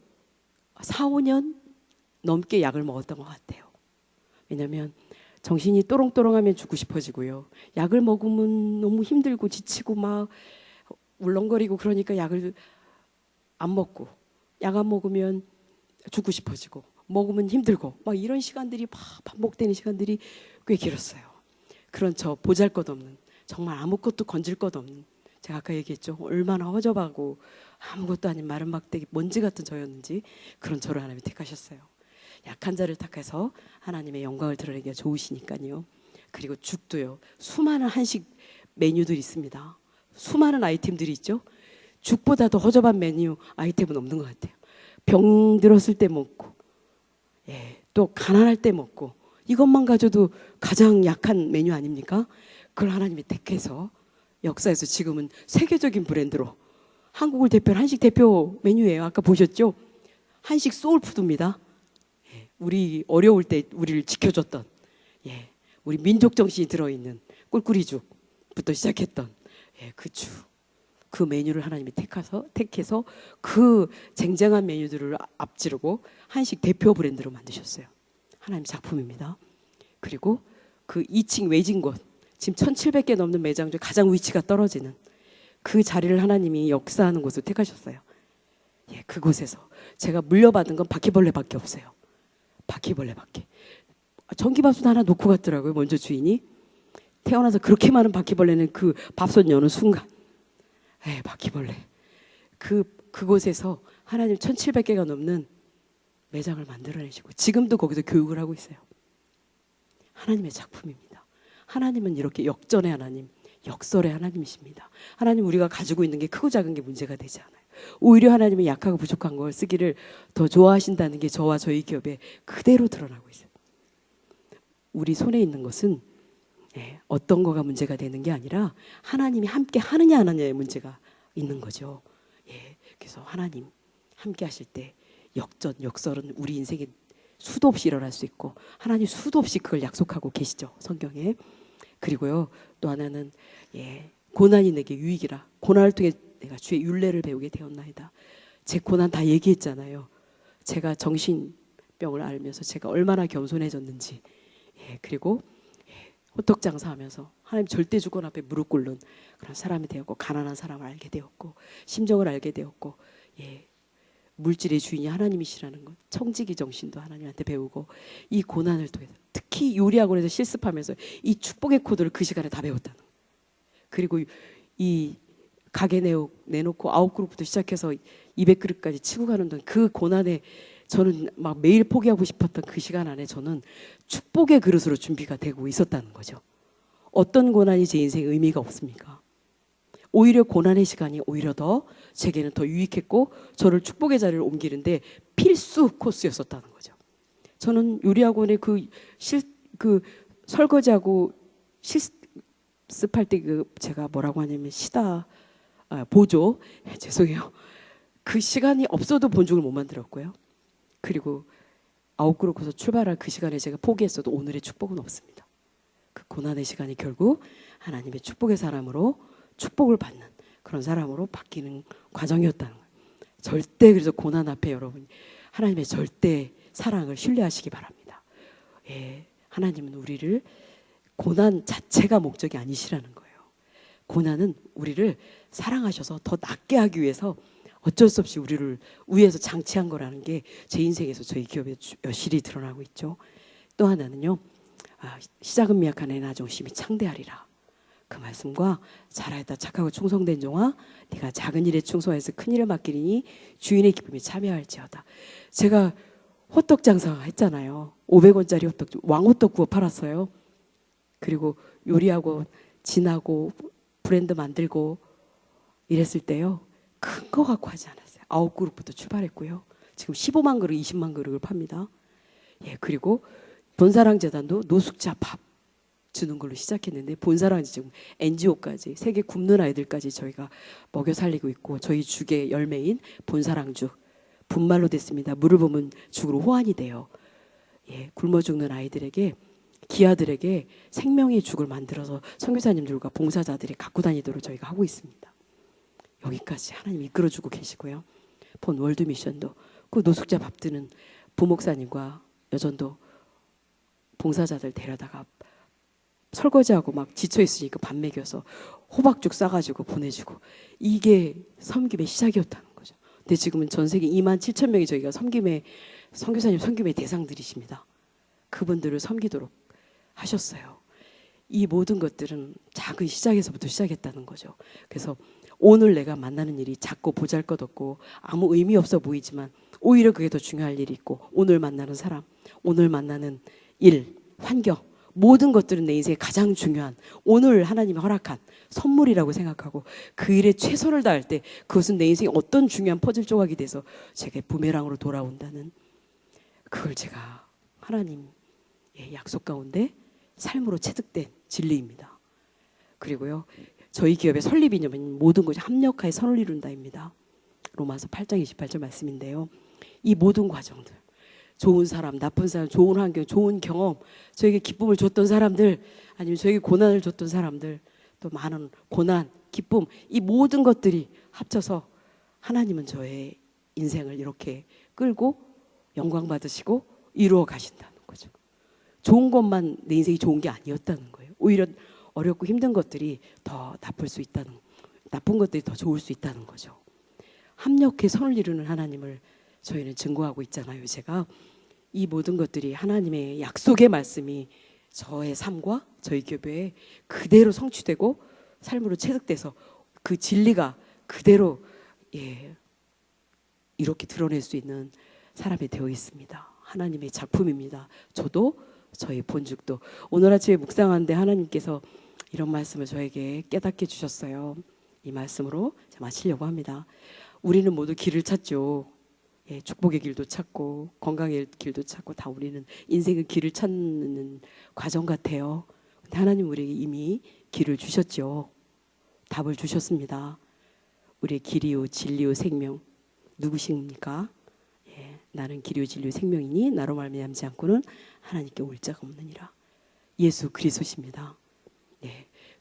[SPEAKER 1] 4-5년 넘게 약을 먹었던 것 같아요. 왜냐하면 정신이 또롱또롱하면 죽고 싶어지고요. 약을 먹으면 너무 힘들고 지치고 막 울렁거리고 그러니까 약을 안 먹고 약 안 먹으면 죽고 싶어지고 먹으면 힘들고 막 이런 시간들이 막 반복되는 시간들이 꽤 길었어요. 그런 저 보잘것없는 정말 아무것도 건질 것 없는 제가 아까 얘기했죠. 얼마나 허접하고 아무것도 아닌 마른 막대기 먼지 같은 저였는지 그런 저를 하나님이 택하셨어요. 약한 자를 택해서 하나님의 영광을 드러내기가 좋으시니까요. 그리고 죽도요. 수많은 한식 메뉴들이 있습니다. 수많은 아이템들이 있죠. 죽보다 더 허접한 메뉴 아이템은 없는 것 같아요. 병 들었을 때 먹고 또 가난할 때 먹고 이것만 가져도 가장 약한 메뉴 아닙니까? 그걸 하나님이 택해서 역사에서 지금은 세계적인 브랜드로 한국을 대표한 한식 대표 메뉴예요. 아까 보셨죠? 한식 소울푸드입니다. 우리 어려울 때 우리를 지켜줬던 우리 민족 정신이 들어있는 꿀꿀이죽부터 시작했던 그 메뉴를 하나님이 택해서 그 쟁쟁한 메뉴들을 앞지르고 한식 대표 브랜드로 만드셨어요. 하나님 작품입니다. 그리고 그 2층 외진 곳 지금 1,700개 넘는 매장 중 가장 위치가 떨어지는 그 자리를 하나님이 역사하는 곳을 택하셨어요. 예, 그곳에서 제가 물려받은 건 바퀴벌레밖에 없어요. 바퀴벌레밖에. 전기밥솥 하나 놓고 갔더라고요. 먼저 주인이. 태어나서 그렇게 많은 바퀴벌레는 그 밥솥 여는 순간, 바퀴벌레. 그곳에서 하나님 1700개가 넘는 매장을 만들어내시고 지금도 거기서 교육을 하고 있어요. 하나님의 작품입니다. 하나님은 이렇게 역전의 하나님, 역설의 하나님이십니다. 하나님, 우리가 가지고 있는 게 크고 작은 게 문제가 되지 않아요. 오히려 하나님은 약하고 부족한 걸 쓰기를 더 좋아하신다는 게 저와 저희 기업에 그대로 드러나고 있어요. 우리 손에 있는 것은 어떤 거가 문제가 되는 게 아니라 하나님이 함께 하느냐 안 하느냐의 문제가 있는 거죠. 그래서 하나님 함께 하실 때 역전, 역설은 우리 인생에 수도 없이 일어날 수 있고 하나님 수도 없이 그걸 약속하고 계시죠. 성경에. 그리고요, 또 하나는 고난이 내게 유익이라. 고난을 통해 내가 주의 율례를 배우게 되었나이다. 제 고난 다 얘기했잖아요. 제가 정신병을 앓으면서 제가 얼마나 겸손해졌는지. 그리고 호떡 장사하면서 하나님 절대 주권 앞에 무릎 꿇는 그런 사람이 되었고, 가난한 사람을 알게 되었고, 심정을 알게 되었고, 물질의 주인이 하나님이시라는 것, 청지기 정신도 하나님한테 배우고, 이 고난을 통해서 특히 요리학원에서 실습하면서 이 축복의 코드를 그 시간에 다 배웠다는 거예요. 그리고 이 가게 내놓고 9그릇부터 시작해서 200그릇까지 치고 가는 동 그 고난에 저는 막 매일 포기하고 싶었던 그 시간 안에 저는 축복의 그릇으로 준비가 되고 있었다는 거죠. 어떤 고난이 제 인생에 의미가 없습니까? 오히려 고난의 시간이 오히려 더 제게는 더 유익했고 저를 축복의 자리를 옮기는데 필수 코스였었다는 거죠. 저는 요리학원에 그 설거지하고 실습할 때 제가 뭐라고 하냐면 보조 죄송해요. 그 시간이 없어도 본죽을 못 만들었고요. 그리고 9그릇에서 출발할 그 시간에 제가 포기했어도 오늘의 축복은 없습니다. 그 고난의 시간이 결국 하나님의 축복의 사람으로 축복을 받는 그런 사람으로 바뀌는 과정이었다는 거예요. 절대 그래서 고난 앞에 여러분 하나님의 절대 사랑을 신뢰하시기 바랍니다. 하나님은 우리를 고난 자체가 목적이 아니시라는 거예요. 고난은 우리를 사랑하셔서 더 낫게 하기 위해서 어쩔 수 없이 우리를 위해서 장치한 거라는 게 제 인생에서 저희 기업에 여실히 드러나고 있죠. 또 하나는요. 시작은 미약한 애 나중심이 창대하리라. 그 말씀과 잘하였다 착하고 충성된 종아 네가 작은 일에 충성해서 큰 일을 맡기리니 주인의 기쁨에 참여할지어다. 제가 호떡 장사 했잖아요. 500원짜리 호떡, 왕호떡 구워 팔았어요. 그리고 요리하고 진하고 브랜드 만들고 이랬을 때요. 큰 거 갖고 하지 않았어요. 9그릇부터 출발했고요. 지금 15만 그릇, 20만 그릇을 팝니다. 그리고 본사랑재단도 노숙자 밥 주는 걸로 시작했는데 본사랑 지금 NGO까지 세계 굶는 아이들까지 저희가 먹여 살리고 있고 저희 죽의 열매인 본사랑죽 분말로 됐습니다. 물을 부으면 죽으로 호환이 돼요. 굶어 죽는 아이들에게 기아들에게 생명의 죽을 만들어서 선교사님들과 봉사자들이 갖고 다니도록 저희가 하고 있습니다. 여기까지 하나님 이끌어주고 계시고요. 본 월드미션도 그 노숙자 밥 드는 부목사님과 여전도 봉사자들 데려다가 설거지하고 막 지쳐있으니까 밥 먹여서 호박죽 싸가지고 보내주고 이게 섬김의 시작이었다는 거죠. 근데 지금은 전 세계 27,000명이 저희가 선교사님 섬김의 대상들이십니다. 그분들을 섬기도록 하셨어요. 이 모든 것들은 작은 시작에서부터 시작했다는 거죠. 그래서 오늘 내가 만나는 일이 작고 보잘것없고 아무 의미 없어 보이지만 오히려 그게 더 중요할 일이 있고 오늘 만나는 사람, 오늘 만나는 일, 환경 모든 것들은 내 인생에 가장 중요한 오늘 하나님이 허락한 선물이라고 생각하고 그 일에 최선을 다할 때 그것은 내 인생에 어떤 중요한 퍼즐 조각이 돼서 제게 부메랑으로 돌아온다는 그걸 제가 하나님의 약속 가운데 삶으로 체득된 진리입니다. 그리고요. 저희 기업의 설립 이념은 모든 것이 합력하여 선을 이룬다입니다. 로마서 8장 28절 말씀인데요. 이 모든 과정들 좋은 사람, 나쁜 사람, 좋은 환경, 좋은 경험 저에게 기쁨을 줬던 사람들 아니면 저에게 고난을 줬던 사람들 또 많은 고난, 기쁨 이 모든 것들이 합쳐서 하나님은 저의 인생을 이렇게 끌고 영광 받으시고 이루어 가신다는 거죠. 좋은 것만 내 인생이 좋은 게 아니었다는 거예요. 오히려 어렵고 힘든 것들이 더 나쁠 수 있다는 나쁜 것들이 더 좋을 수 있다는 거죠. 합력해 선을 이루는 하나님을 저희는 증거하고 있잖아요. 제가 이 모든 것들이 하나님의 약속의 말씀이 저의 삶과 저희 교회에 그대로 성취되고 삶으로 체득돼서 그 진리가 그대로 이렇게 드러낼 수 있는 사람이 되어 있습니다. 하나님의 작품입니다. 저도 저희 본죽도 오늘 아침에 묵상하는데 하나님께서 이런 말씀을 저에게 깨닫게 주셨어요. 이 말씀으로 마치려고 합니다. 우리는 모두 길을 찾죠. 축복의 길도 찾고 건강의 길도 찾고 다 우리는 인생의 길을 찾는 과정 같아요. 근데 하나님 우리에게 이미 길을 주셨죠. 답을 주셨습니다. 우리의 길이요 진리요 생명 누구십니까? 나는 길이요 진리요 생명이니 나로 말미암지 않고는 하나님께 올 자가 없느니라. 예수 그리스도십니다.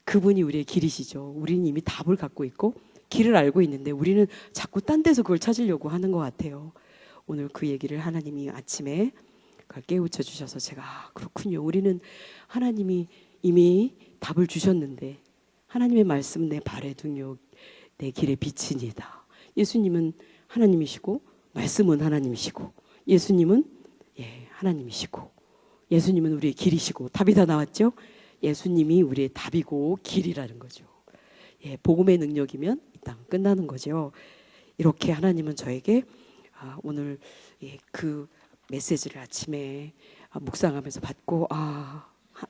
[SPEAKER 1] 그분이 우리의 길이시죠. 우리는 이미 답을 갖고 있고 길을 알고 있는데 우리는 자꾸 딴 데서 그걸 찾으려고 하는 것 같아요. 오늘 그 얘기를 하나님이 아침에 그걸 깨우쳐 주셔서 제가 그렇군요. 우리는 하나님이 이미 답을 주셨는데 하나님의 말씀 내 발의 등욕 내 길의 빛이니다. 예수님은 하나님이시고 말씀은 하나님이시고 예수님은 하나님이시고 예수님은 우리의 길이시고 답이 다 나왔죠. 예수님이 우리의 답이고 길이라는 거죠. 복음의 능력이면 이 땅 끝나는 거죠. 이렇게 하나님은 저에게 오늘 그 메시지를 아침에 묵상하면서 받고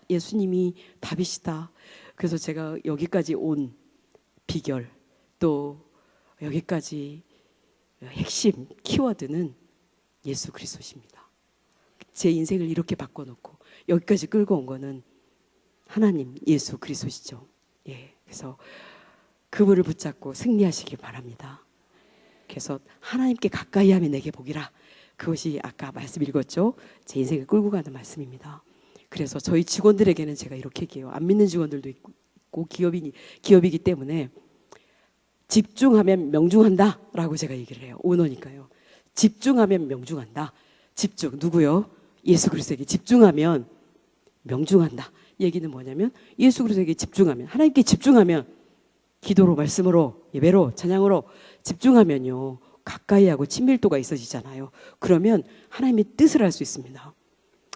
[SPEAKER 1] 예수님이 답이시다. 그래서 제가 여기까지 온 비결 또 여기까지 핵심 키워드는 예수 그리스도십니다. 제 인생을 이렇게 바꿔놓고 여기까지 끌고 온 거는 하나님 예수 그리스도시죠. 그래서 그분을 붙잡고 승리하시길 바랍니다. 그래서 하나님께 가까이 하면 내게 복이라. 그것이 아까 말씀 읽었죠. 제 인생을 끌고 가는 말씀입니다. 그래서 저희 직원들에게는 제가 이렇게 얘기해요. 안 믿는 직원들도 있고 기업이기 때문에 집중하면 명중한다 라고 제가 얘기를 해요. 오너니까요. 집중하면 명중한다. 집중 누구요? 예수 그리스도에게 집중하면 명중한다. 얘기는 뭐냐면 예수 그리스도에게 집중하면 하나님께 집중하면 기도로 말씀으로 예배로 찬양으로 집중하면요 가까이 하고 친밀도가 있어지잖아요. 그러면 하나님의 뜻을 알 수 있습니다.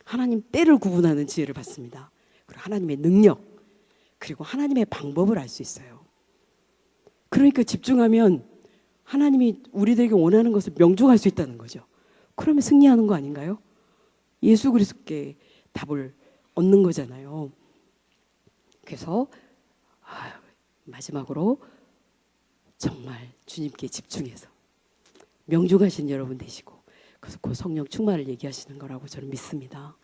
[SPEAKER 1] 하나님 때를 구분하는 지혜를 받습니다. 그리고 하나님의 능력 그리고 하나님의 방법을 알 수 있어요. 그러니까 집중하면 하나님이 우리들에게 원하는 것을 명중할 수 있다는 거죠. 그러면 승리하는 거 아닌가요? 예수 그리스도께 답을 얻는 거잖아요. 그래서 마지막으로 정말 주님께 집중해서 명중하신 여러분 되시고 그래서 그 성령 충만을 얘기하시는 거라고 저는 믿습니다.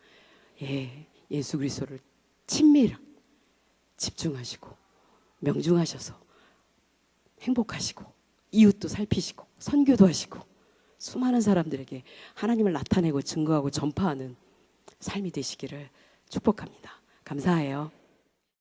[SPEAKER 1] 예수 그리스도를 친밀하게 집중하시고 명중하셔서 행복하시고 이웃도 살피시고 선교도 하시고 수많은 사람들에게 하나님을 나타내고 증거하고 전파하는 삶이 되시기를 축복합니다. 감사해요.